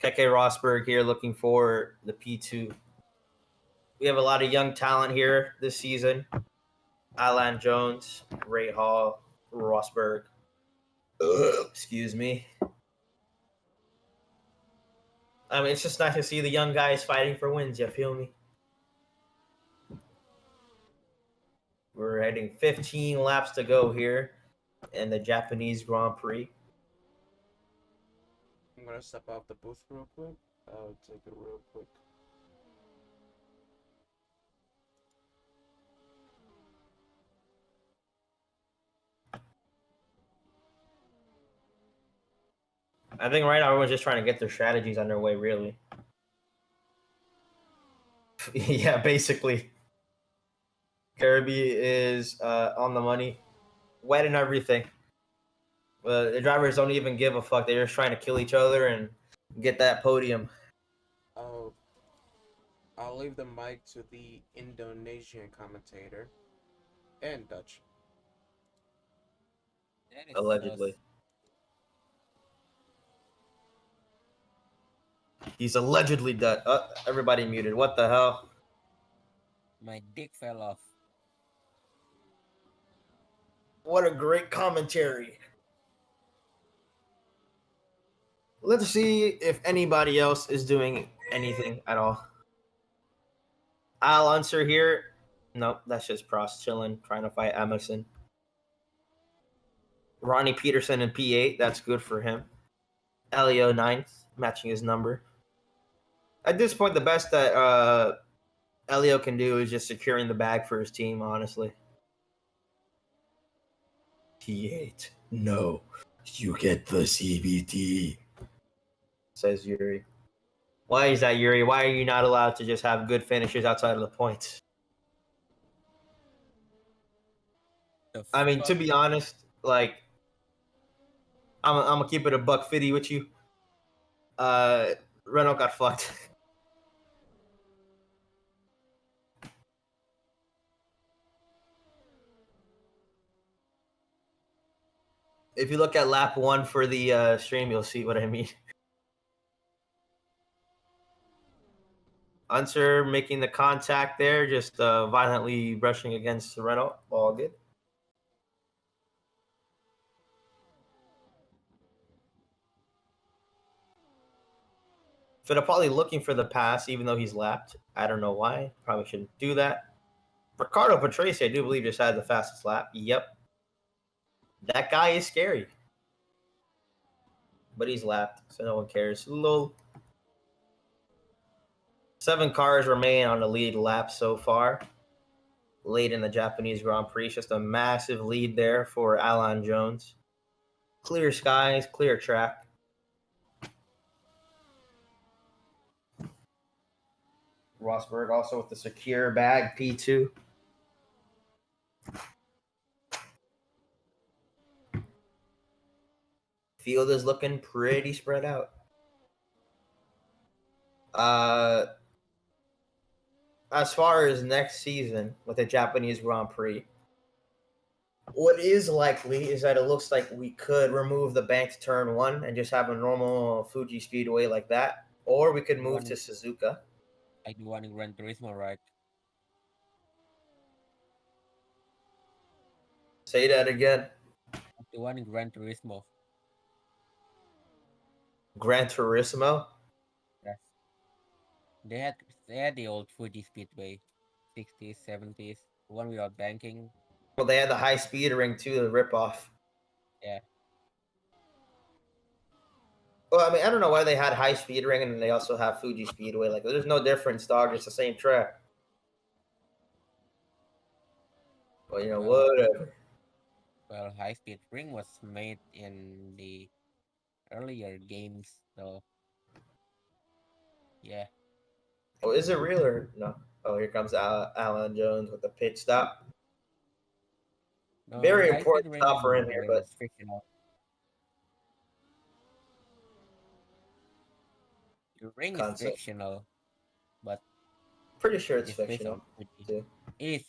A: Keke Rosberg here looking for the P2. We have a lot of young talent here this season. Alan Jones, Ray Hall, Rosberg. Excuse me. I mean, it's just nice to see the young guys fighting for wins. You feel me? We're heading 15 laps to go here in the Japanese Grand Prix.
C: I'm gonna step out the booth real quick. I'll take it real quick.
A: I think right now everyone's just trying to get their strategies underway, really. Yeah, basically. Kirby is on the money. Wet and everything. The drivers don't even give a fuck. They're just trying to kill each other and get that podium.
C: I'll leave the mic to the Indonesian commentator and Dutch.
B: That is
A: Allegedly.
B: sus.
A: He's allegedly dead. Everybody muted. What the hell?
B: My dick fell off.
A: What a great commentary. Let's see if anybody else is doing anything at all. Al Unser here. Nope, that's just Prost chilling, trying to fight Emerson. Ronnie Peterson in P8. That's good for him. Elio 9th, matching his number. At this point, the best that Elio can do is just securing the bag for his team, honestly. P8. No, you get the CBT, says Yuri. Why is that, Yuri? Why are you not allowed to just have good finishes outside of the points? I mean, to be honest, like, I'm gonna keep it a buck 50 with you. Renault got fucked. If you look at lap 1 for the stream, you'll see what I mean. Unser making the contact there, just violently brushing against Renault. All good. Fittipaldi looking for the pass, even though he's lapped. I don't know why. Probably shouldn't do that. Ricardo Patrese, I do believe, just had the fastest lap. Yep. That guy is scary. But he's lapped, so no one cares. Lol. 7 cars remain on the lead lap so far. Late in the Japanese Grand Prix. Just a massive lead there for Alan Jones. Clear skies, clear track. Rosberg also with the secure bag, P2. Field is looking pretty spread out. As far as next season with the Japanese Grand Prix, what is likely is that it looks like we could remove the banked turn 1 and just have a normal Fuji Speedway like that, or we could move to Suzuka.
B: Like the one in Gran Turismo, right?
A: Say that again.
B: The one in Gran Turismo.
A: Gran Turismo.
B: Yes. They had the old Fuji Speedway, 60s, 70s, one without banking.
A: Well, they had the high speed ring too, the ripoff.
B: Yeah.
A: Well, I mean, I don't know why they had high speed ring and they also have Fuji Speedway. Like, there's no difference, dog. It's the same track. Well, you know, whatever.
B: Well, High Speed Ring was made in the earlier games, so yeah.
A: Oh, is it real or no? Oh, here comes Alan Jones with the pit stop.
B: No,
A: Very
B: High Speed
A: important
B: Ring
A: stop for
B: in
A: him here,
B: there
A: but
B: was fictional. The ring is
A: concept.
B: fictional, but
A: Pretty sure it's
B: it's based
A: fictional
B: on Fuji.
A: too.
B: It is.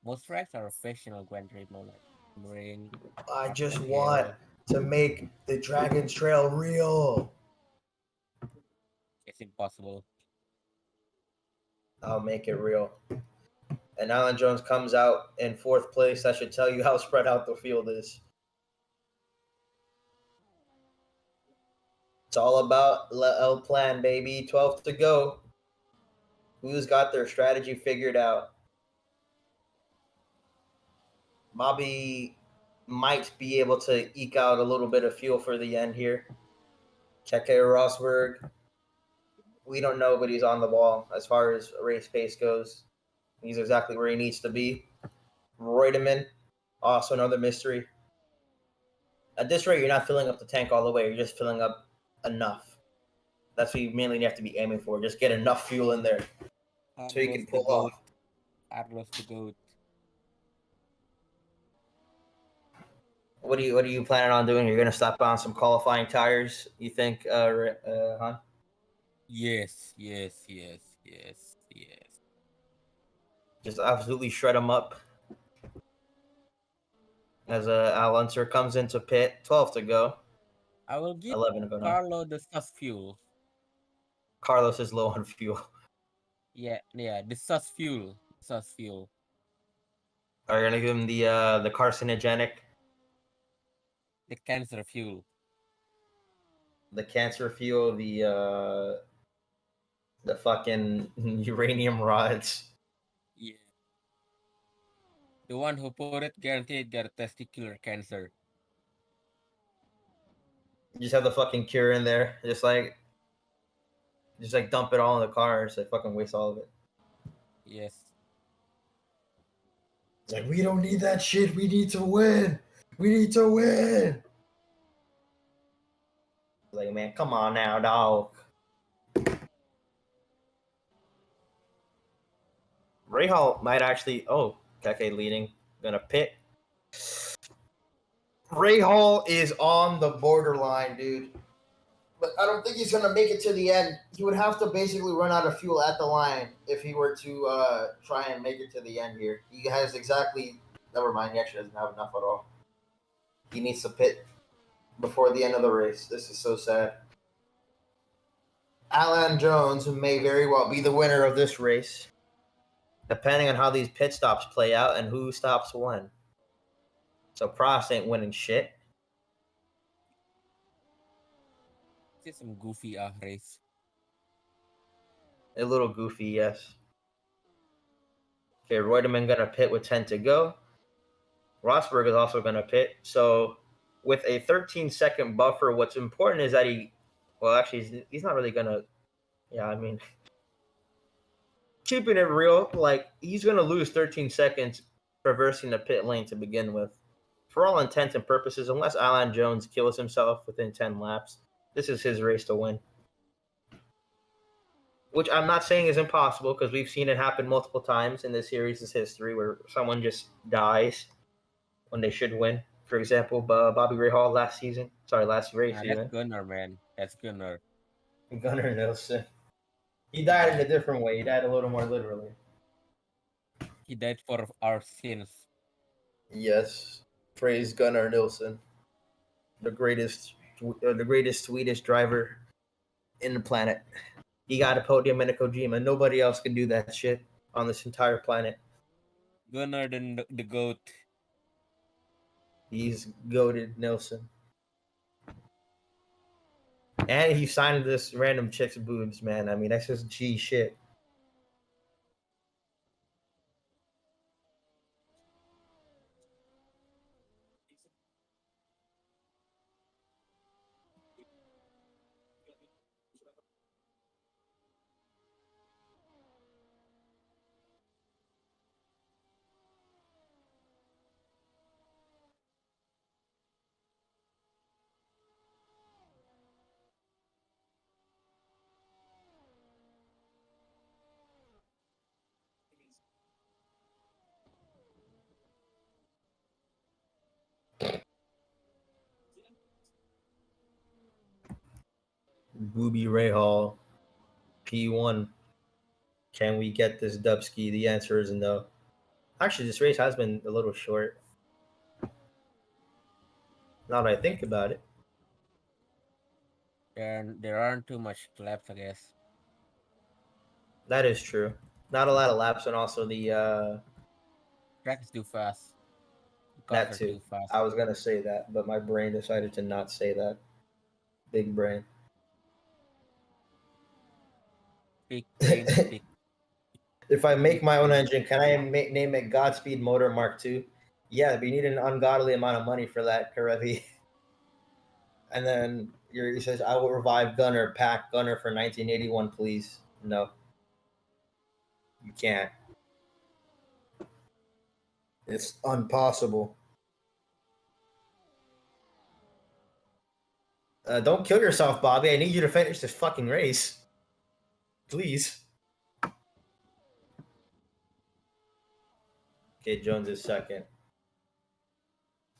B: Most tracks are fictional Gran Turismo, like Ring.
A: I just
B: Hill.
A: want to make the Dragon's Trail real.
B: It's impossible.
A: I'll make it real. And Alan Jones comes out in 4th place. That should tell you how spread out the field is. It's all about El Plan, baby. 12 to go. Who's got their strategy figured out? Bobby might be able to eke out a little bit of fuel for the end here. Keke Rosberg, we don't know, but he's on the ball as far as race pace goes. He's exactly where he needs to be. Reutemann, also another mystery. At this rate, you're not filling up the tank all the way. You're just filling up enough. That's what you mainly have to be aiming for. Just get enough fuel in there so you can pull off.
B: Carlos the GOAT.
A: What are you planning on doing? You're gonna slap on some qualifying tires, you think, Han?
B: Yes.
A: Just absolutely shred them up. As Al Unser comes into pit, 12 to go.
B: I will give
A: 11 to go now.
B: Carlo the sus fuel.
A: Carlos is low on fuel.
B: Yeah, the sus fuel.
A: Are you gonna give him the carcinogenic,
B: The cancer fuel.
A: the cancer fuel, the fucking uranium rods?
B: Yeah. The one who put it guaranteed got testicular cancer.
A: You just have the fucking cure in there, just like dump it all in the car, so fucking waste all of it.
B: Yes.
A: It's like, we don't need that shit. We need to win. We need to win. Like, man, come on now, dog. Rahal might actually. Oh, Keke leading. Gonna pit. Rahal is on the borderline, dude. But I don't think he's gonna make it to the end. He would have to basically run out of fuel at the line if he were to try and make it to the end here. He has exactly. Never mind. He actually doesn't have enough at all. He needs to pit before the end of the race. This is so sad. Alan Jones may very well be the winner of this race, depending on how these pit stops play out and who stops when. So Prost ain't winning shit.
B: This is some goofy race.
A: A little goofy, yes. Okay, Reutemann gonna pit with 10 to go. Rosberg is also gonna pit. So with a 13-second buffer, what's important is that he's not really gonna. Yeah, I mean, keeping it real, like he's gonna lose 13 seconds traversing the pit lane to begin with. For all intents and purposes, unless Alan Jones kills himself within 10 laps, this is his race to win. Which I'm not saying is impossible because we've seen it happen multiple times in this series' history where someone just dies when they should win. For example, Bobby Rahal last race
B: That's
A: even.
B: Gunnar, man. That's Gunnar.
A: Gunnar Nelson. He died in a different way. He died a little more literally.
B: He died for our sins.
A: Yes. Praise Gunnar Nilsson. The greatest Swedish driver in the planet. He got a podium in a Kojima. Nobody else can do that shit on this entire planet.
B: Gunnar the goat.
A: He's goated Nilsson. And he signed this random chick's boobs, man. I mean, that's just G shit. Booby Rahal, P1. Can we get this Dubsky? The answer is no. Actually, this race has been a little short. Now that I think about it.
B: There aren't too much laps, I guess.
A: That is true. Not a lot of laps, and also the
B: Track is too fast.
A: that
B: Cars are
A: too.
B: too fast.
A: I was gonna say that, but my brain decided to not say that. Big brain.
B: Big brain stick.
A: If I make my own engine, can I name it Godspeed Motor Mark II? Yeah, but you need an ungodly amount of money for that, Karevi. And then he says, I will revive Gunner, pack Gunner for 1981, please. No, you can't. It's impossible. Don't kill yourself, Bobby. I need you to finish this fucking race. Please. Okay, Jones is second.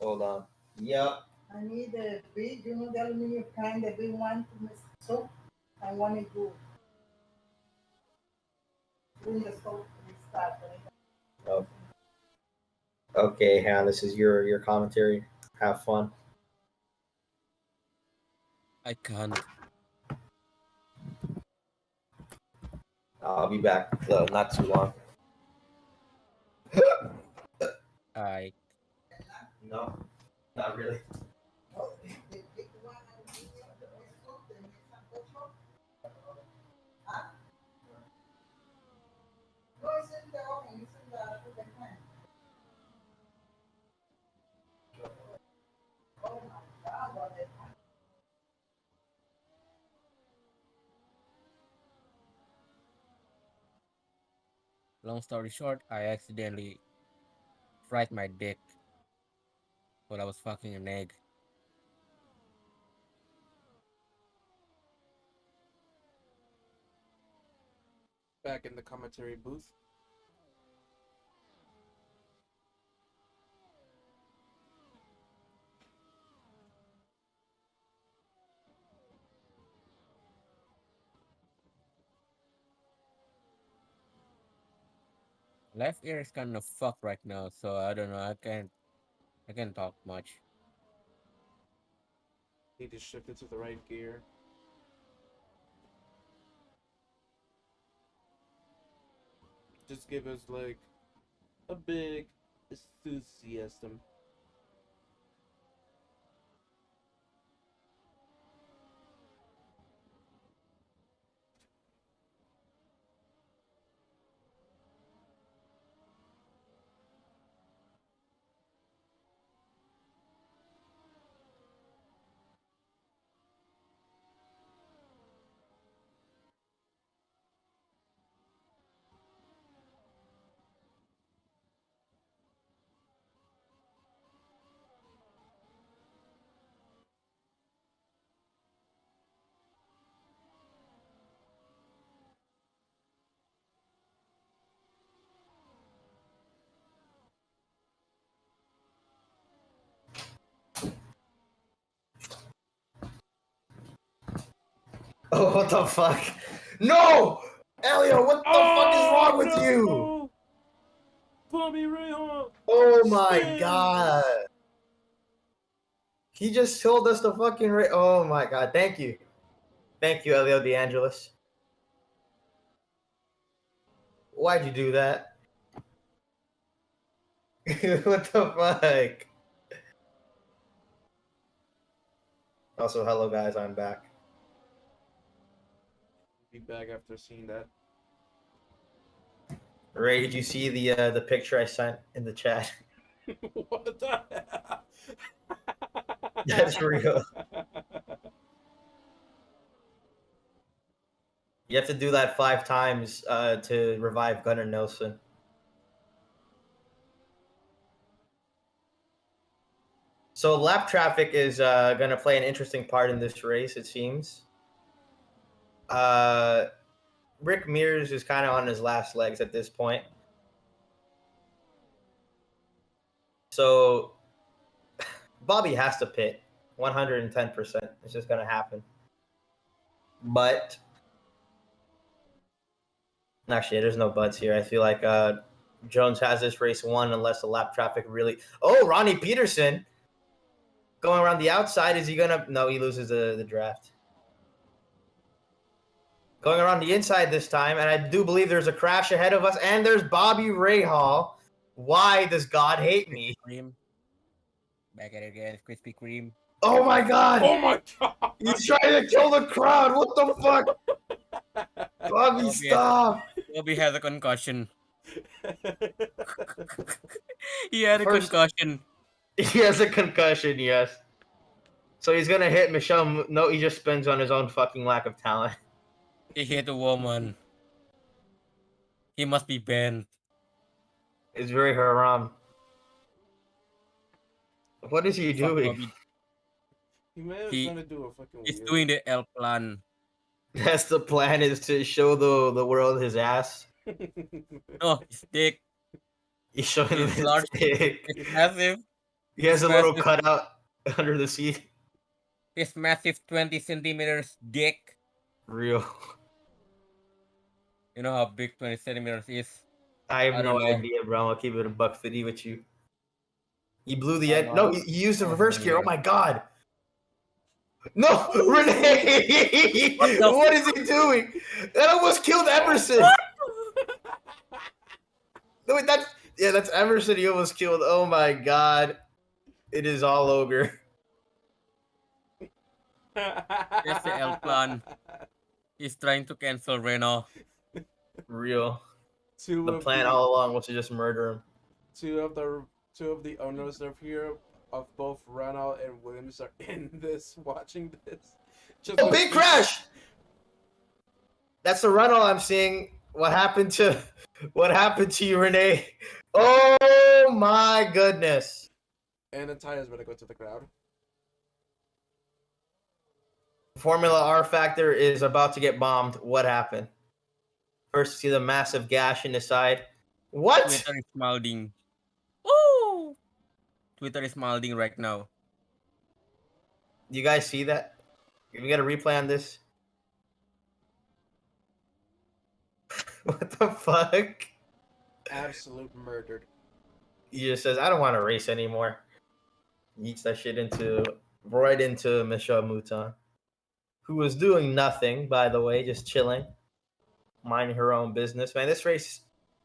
A: Hold on. Yep.
D: I need a big, the aluminum kind, the big one to mix soap. I want it to bring the soap to the start.
A: Oh. Okay, Han, this is your commentary. Have fun.
B: I can't.
A: I'll be back. Not too long.
B: I
A: No, not really.
D: Oh, the big one, aluminum, the soap, the mix and soap. Huh? No, it's in the oven, it's in the pan. Oh my God, what the
B: long story short, I accidentally fried my dick while I was fucking an egg.
C: Back in the commentary booth.
B: Left ear is kind of fucked right now, so I don't know. I can't talk much.
C: Need to shift it to the right gear. just give us like a big enthusiasm.
A: Oh, what the fuck? No! Elio, what the fuck is wrong with you?
C: Bobby Rahal!
A: Oh my
C: Spins!
A: god. He just told us the fucking oh my god. Thank you. Thank you, Elio DeAngelis. Why'd you do that? What the fuck? Also, hello guys, I'm back.
C: Be back after seeing that.
A: Ray, did you see the picture I sent in the chat?
C: What the hell?
A: That's real. You have to do that 5 times to revive Gunnar Nelson. So lap traffic is going to play an interesting part in this race, it seems. Rick Mears is kind of on his last legs at this point. So Bobby has to pit 110%. It's just going to happen. But actually, there's no buts here. I feel like Jones has this race won unless the lap traffic really... Oh, Ronnie Peterson going around the outside. Is he going to... No, he loses the draft. Going around the inside this time, and I do believe there's a crash ahead of us, and there's Bobby Rahal. Why does God hate me?
B: Cream. Back at it again, Krispy Kreme.
A: Oh my God!
C: Oh my god!
A: He's trying to kill the crowd. What the fuck? Bobby, stop!
B: Bobby has a concussion. He had a
A: First-
B: concussion.
A: He has a concussion, yes. So he's gonna hit Michelle. No, he just spins on his own fucking lack of talent.
B: He hit a woman. He must be banned.
A: It's very haram. What is he
B: Fuck
A: doing?
B: Bobby.
C: He may have
B: He-
C: trying to do a fucking
B: He's
C: weird.
B: doing the L plan.
A: That's the plan, is to show the world his ass.
B: Oh, his dick.
A: He's showing them
B: It's
A: his
B: large.
A: dick.
B: It's massive.
A: He has a
B: It's
A: little
B: massive.
A: cutout under the seat.
B: His massive 20 centimeters dick.
A: Real.
B: You know how big 20 centimeters is?
A: I have
B: I
A: no
B: don't know.
A: idea, bro. I'll keep it $150 with you. He blew the
B: I
A: end.
B: don't
A: No,
B: know.
A: he used the
B: Oh,
A: reverse gear. Oh
B: yeah.
A: my god. No, Renee!
B: What the
A: What is he doing? That almost killed Emerson. No, wait, that's Emerson. He almost killed. Oh my god. It is all ogre.
B: That's the L plan. He's trying to cancel Renault.
A: Real.
C: Two
A: The
C: of
A: plan all along was to just murder him.
C: two of the owners of here of both Renault and Williams are in this, watching this. Just
A: Oh, big crash! That's the Renault I'm seeing. What happened to you, Renee? Oh my goodness.
C: And the tires better go to the crowd.
A: Formula rFactor is about to get bombed. What happened? First, see the massive gash in the side. What?
B: Twitter is mouthing. Woo! Twitter is mouthing right now.
A: You guys see that? We got a replay on this. What the fuck?
C: Absolute murdered.
A: He just says, I don't want to race anymore. Yeets that shit right into Michelle Mouton, who was doing nothing, by the way, just chilling, minding her own business. Man, this race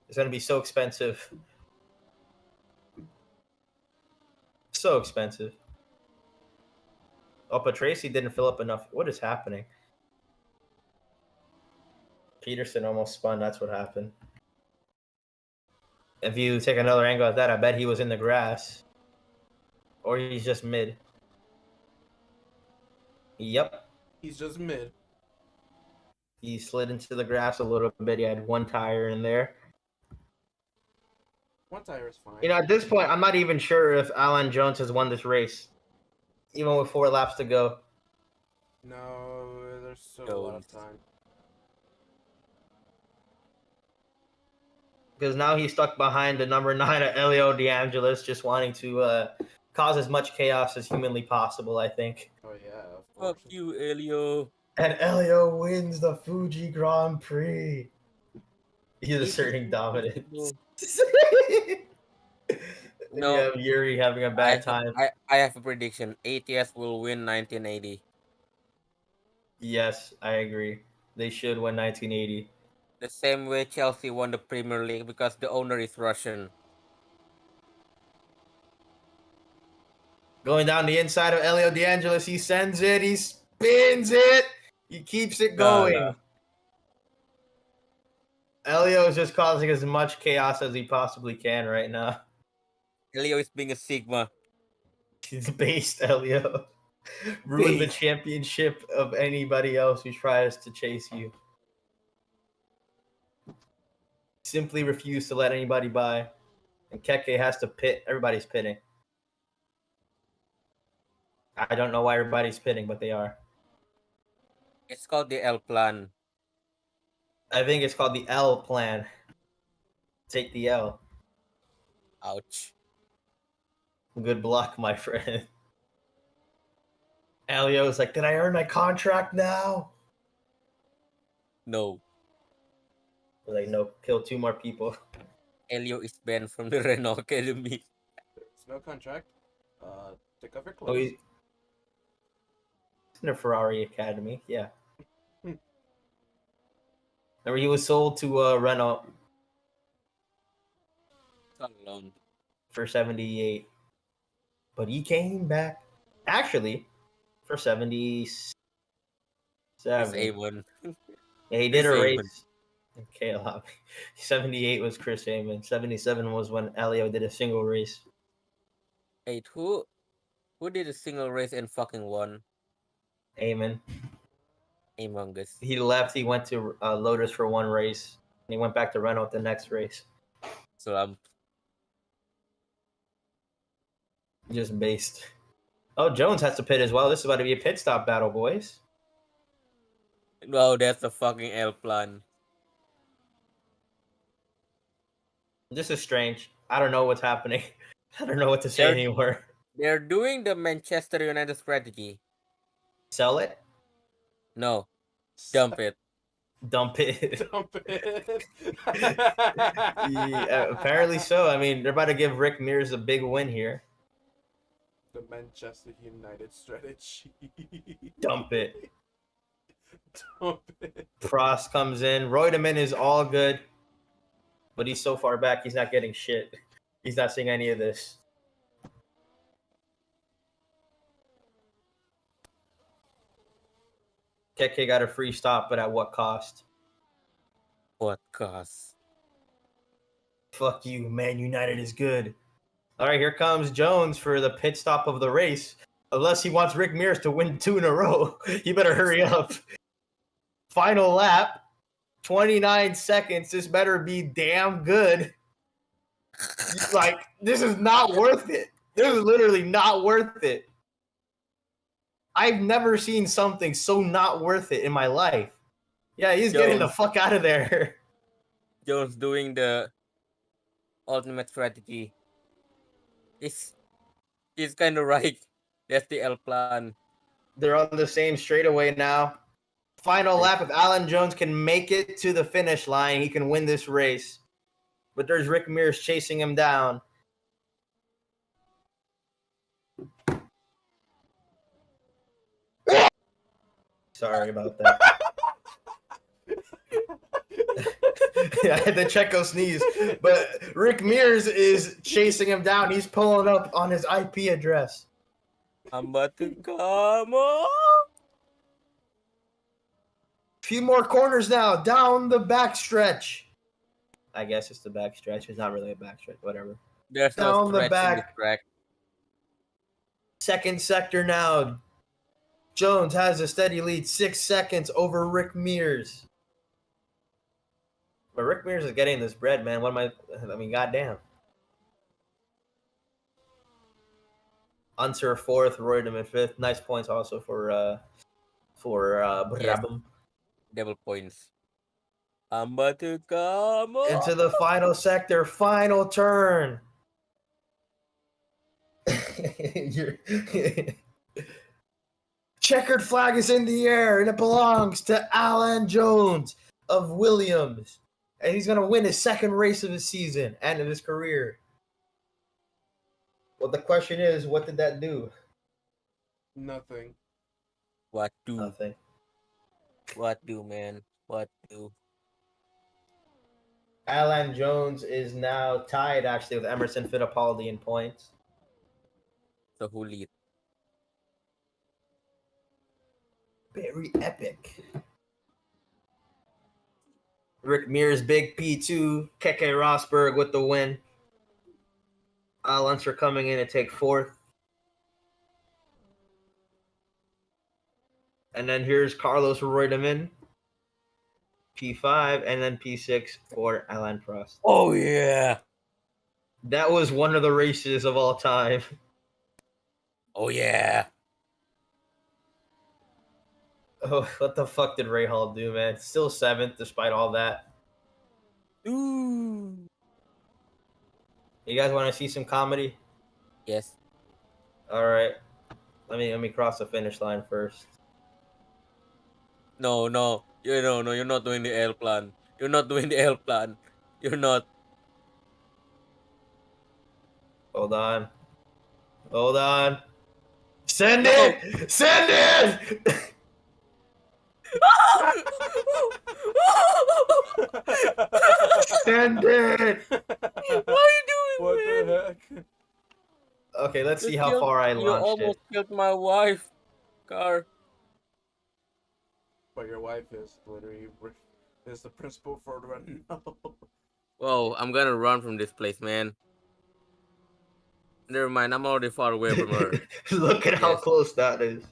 A: It's gonna be so expensive. So expensive. Oh, but Tracy didn't fill up enough. What is happening? Peterson almost spun. That's what happened. If you take another angle at that, I bet he was in the grass. Or he's just mid. Yep.
C: He's just mid.
A: He slid into the grass a little bit. He had one tire in there.
C: One tire is fine.
A: You know, at this point, I'm not even sure if Alan Jones has won this race. Even with 4 laps to go.
C: No, there's still a lot of time.
A: Because now he's stuck behind the number 9 at Elio DeAngelis, just wanting to cause as much chaos as humanly possible, I think.
C: Oh yeah, of course.
B: Fuck you, Elio.
A: And Elio wins the Fuji Grand Prix. He's asserting dominance.
B: No.
A: You have Yuri having a bad time.
B: I have a prediction. ATS will win 1980.
A: Yes, I agree. They should win 1980.
B: The same way Chelsea won the Premier League because the owner is Russian.
A: Going down the inside of Elio DeAngelis, he sends it, he spins it, he keeps it going. Elio is just causing as much chaos as he possibly can right now.
B: Elio is being a Sigma.
A: He's based, Elio. Ruin the championship of anybody else who tries to chase you. Simply refuse to let anybody by. And Keke has to pit. Everybody's pitting. I don't know why everybody's pitting, but they are.
B: It's called the L plan.
A: I think it's called the L plan. Take the L.
B: Ouch.
A: Good luck, my friend. Elio's like, did I earn my contract now?
B: No.
A: We're like, no, kill 2 more people.
B: Elio is banned from the Renault Academy.
C: It's no contract. Take off your
A: Oh,
C: clothes.
A: he's in the Ferrari Academy, yeah. Remember, he was sold to Renault
B: Alone.
A: for 78. But he came back. Actually, for 77.
B: It's A1.
A: Yeah, he did a
B: Chris
A: race. Okay, 78 was Chris Amon. 77 was when Elio did a single race.
B: Wait, who did a single race and fucking won?
A: Amon.
B: Among Us.
A: He left. He went to Lotus for 1 race. And he went back to Renault the next race.
B: Slump.
A: Just based. Oh, Jones has to pit as well. This is about to be a pit stop battle, boys.
B: No, that's a fucking L plan.
A: This is strange. I don't know what's happening. I don't know what to say
B: They're-
A: anymore.
B: They're doing the Manchester United strategy.
A: Sell it?
B: No. Dump it.
A: Dump it.
C: Dump it.
A: Yeah, apparently so. I mean, they're about to give Rick Mears a big win here.
C: The Manchester United strategy.
A: Dump it.
C: Dump it.
A: Prost comes in. Reutemann is all good. But he's so far back, he's not getting shit. He's not seeing any of this. Keke got a free stop, but at what cost?
B: What cost?
A: Fuck you, Man United is good. All right, here comes Jones for the pit stop of the race. Unless he wants Rick Mears to win 2 in a row, you better hurry up. Final lap, 29 seconds. This better be damn good. Like, this is not worth it. This is literally not worth it. I've never seen something so not worth it in my life. Yeah, he's getting the fuck out of there.
B: Jones doing the ultimate strategy. He's kind of right. That's the L plan.
A: They're on the same straightaway now. Final lap. If Alan Jones can make it to the finish line, he can win this race. But there's Rick Mears chasing him down. Sorry about that. I had to check sneeze. But Rick Mears is chasing him down. He's pulling up on his IP address.
B: I'm about to come on.
A: Few more corners now. Down the backstretch. I guess it's the backstretch. It's not really a backstretch. Whatever.
B: There's no
A: Down the
B: stretch in this
A: back.
B: track.
A: Second sector now. Jones has a steady lead, 6 seconds over Rick Mears. But Rick Mears is getting this bread, man. I mean, goddamn. Unser fourth, Reutemann fifth. Nice points also for
B: Yes.
A: Brabham.
B: Double points. I'm about to come on.
A: Into the final sector, final turn. Checkered flag is in the air, and it belongs to Alan Jones of Williams. And he's going to win his second race of his season and of his career. Well, the question is, what did that do?
C: Nothing.
B: What do?
A: Nothing.
B: What do, man? What do?
A: Alan Jones is now tied, actually, with Emerson Fittipaldi in points.
B: So who lead?
A: Very epic. Rick Mears, big P2. Keke Rosberg with the win. Al Unser coming in to take fourth. And then here's Carlos Reutemann, P5, and then P6 for Alain Prost.
B: Oh yeah.
A: That was one of the races of all time.
B: Oh yeah.
A: Oh, what the fuck did Ray Hall do, man? Still seventh despite all that.
B: Ooh.
A: You guys want to see some comedy?
B: Yes.
A: All right. Let me cross the finish line first.
B: No. No. You're not doing the L plan. You're not doing the L plan. You're not.
A: Hold on. Hold on. Send
B: No.
A: it! Send it! Send it!
B: Why are you doing
C: What
B: that?
C: the heck?
A: Okay, let's
B: You
A: see how
B: killed-
A: far I
B: You
A: launched
B: almost
A: it.
B: killed my wife. Car.
C: But your wife is literally is the principal for the run. No.
B: Whoa, I'm gonna run from this place, man. Never mind, I'm already far away from her.
A: Look at how
B: Yes.
A: close that is.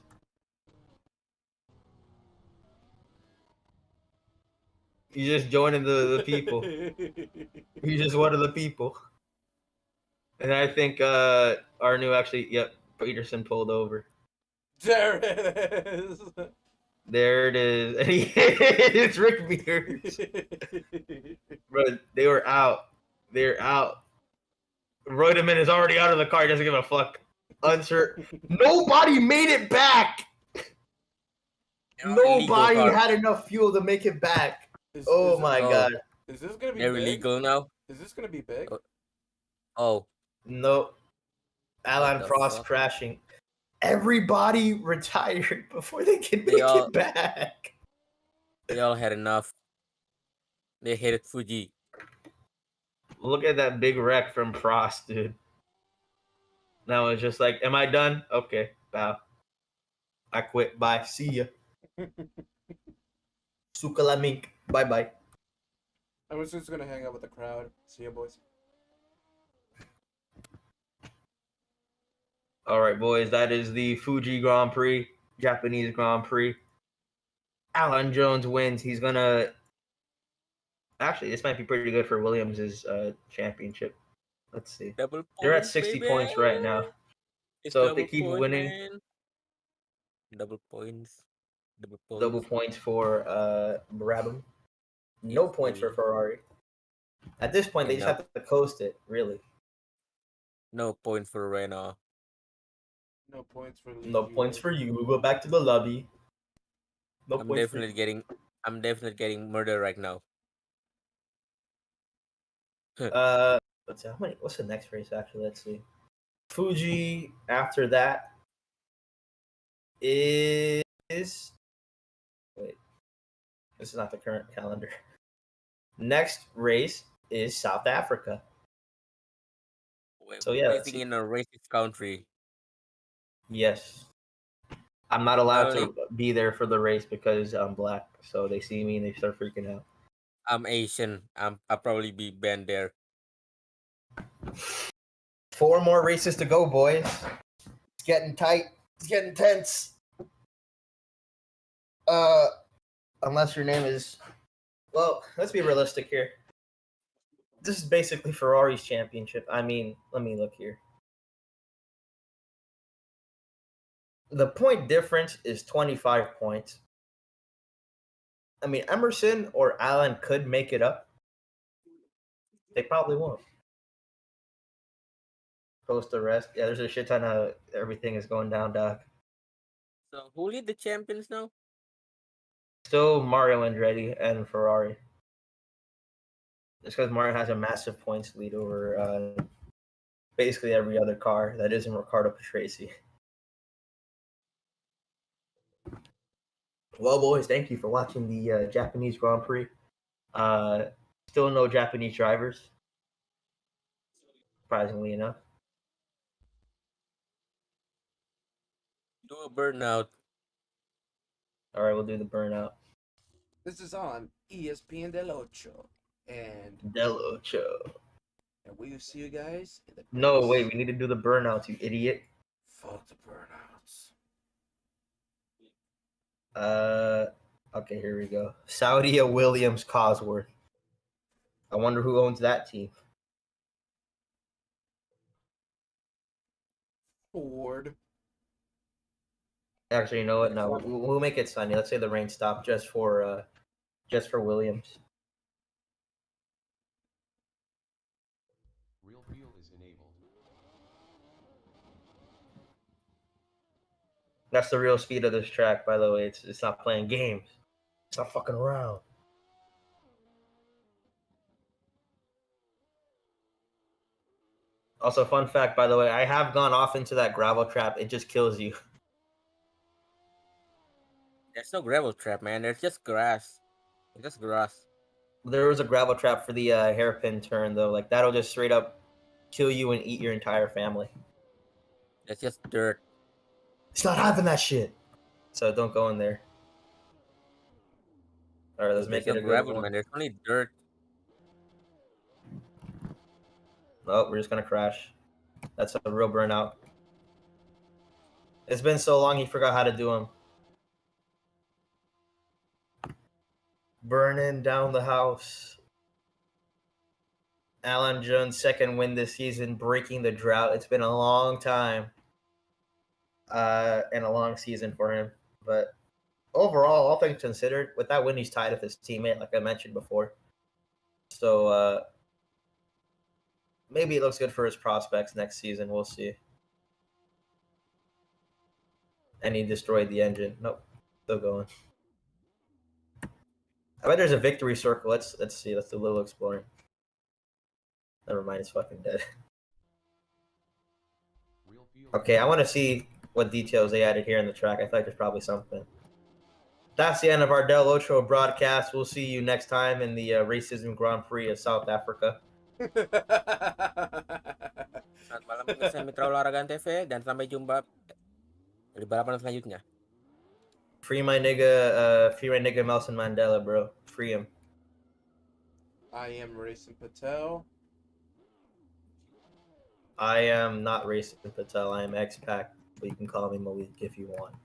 A: You just joining the people. You just one of the people. And I think our new Peterson pulled over.
C: There it is.
A: There it is. And it's Rick Mears. Bro, they were out. They're out. Reutemann is already out of the car. He doesn't give a fuck. Unser. Nobody made it back. Nobody had enough fuel to make it back. Oh my god.
C: Is this gonna be
B: They're
C: big?
B: illegal now.
C: Is this gonna be big?
B: Oh,
A: Nope. Alan
B: the
A: Prost
B: fuck?
A: crashing. Everybody retired before they could
B: They
A: make
B: all-
A: it back.
B: they all had enough. They hated Fuji.
A: Look at that big wreck from Prost, dude. Now it's just like, am I done? Okay, bow. I quit. Bye. See ya. Sukalamink. Bye bye.
C: I was just gonna hang out with the crowd. See ya, boys.
A: All right, boys. That is the Fuji Grand Prix, Japanese Grand Prix. Alan Jones wins. He's gonna. Actually, this might be pretty good for Williams' championship. Let's see.
B: Double points,
A: They're at 60
B: baby.
A: points right now.
B: It's
A: So if they
B: double
A: keep
B: point,
A: winning-
B: man. Double points. Double points.
A: Double points for Brabham. No
B: Yes,
A: points for
B: baby.
A: Ferrari. At this point, they just
B: Enough.
A: have to coast it, really.
B: No points for Renault.
C: No points for
A: No points for you. We'll go back to the lobby. No
B: I'm
A: points
B: definitely getting murdered right now.
A: let's see, how many? What's the next race? Actually, let's see. Fuji. After that is wait. This is not the current calendar. Next race is South Africa. So yeah, let's
B: Racing
A: see.
B: in a racist country.
A: Yes. I'm not allowed
B: Only
A: to be there for the race because I'm black. So they see me and they start freaking out.
B: I'm Asian. I'll probably be banned there.
A: 4 more races to go, boys. It's getting tight. It's getting tense. Unless your name is, well, let's be realistic here. This is basically Ferrari's championship. I mean, let me look here. The point difference is 25 points. I mean, Emerson or Allen could make it up. They probably won't. Post the rest. Yeah, there's a shit ton of everything is going down, Doc.
B: So who lead the champions now?
A: Still Mario Andretti and Ferrari. Just because Mario has a massive points lead over basically every other car that isn't Riccardo Patrese. Well, boys, thank you for watching the Japanese Grand Prix. Still no Japanese drivers, surprisingly enough.
B: Do a burnout.
A: All right, we'll do the burnout.
C: This is on ESPN Del Ocho, and
A: Del Ocho.
C: we will see you guys in the
A: No,
C: pits.
A: wait, we need to do the burnouts, you idiot.
C: Fuck the burnouts.
A: Okay, here we go. Saudia Williams Cosworth. I wonder who owns that team.
C: Ford.
A: Actually, you know what? No, we'll make it sunny. Let's say the rain stopped just for Williams.
E: Real fuel is enabled.
A: That's the real speed of this track, by the way. It's not playing games. It's not fucking around. Also, fun fact, by the way, I have gone off into that gravel trap. It just kills you.
B: There's no gravel trap, man. There's just grass. It's just grass.
A: There was a gravel trap for the hairpin turn, though. Like, that'll just straight up kill you and eat your entire family.
B: It's just dirt.
A: It's not having that shit. So don't go in there. All right, let's
B: There's
A: make
B: no
A: it a good
B: gravel,
A: one.
B: man. There's only dirt.
A: Oh, we're just gonna crash. That's a real burnout. It's been so long, he forgot how to do them. Burning down the house. Alan Jones' second win this season, breaking the drought. It's been a long time, and a long season for him. But overall, all things considered, with that win, he's tied with his teammate, like I mentioned before. So maybe it looks good for his prospects next season. We'll see. And he destroyed the engine. Nope, still going. I bet there's a victory circle. Let's see. Let's do a little exploring. Never mind, it's fucking dead.
E: Real fuel.
A: Okay, I want to see what details they added here in the track. I feel like there's probably something. That's the end of our Del Ocho broadcast. We'll see you next time in the Racism Grand Prix of South Africa.
B: Selamat malam pemirsa Mitra Olahraga TV dan sampai jumpa di balapan selanjutnya.
A: Free my nigga Nelson Mandela, bro. Free him.
C: I am Racing Patel.
A: I am not Racing Patel. I am X-Pac, but you can call me Malik if you want.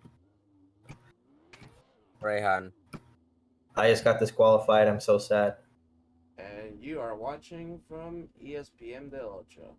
B: Rehan.
A: I just got disqualified. I'm so sad.
C: And you are watching from ESPN Del Ocho.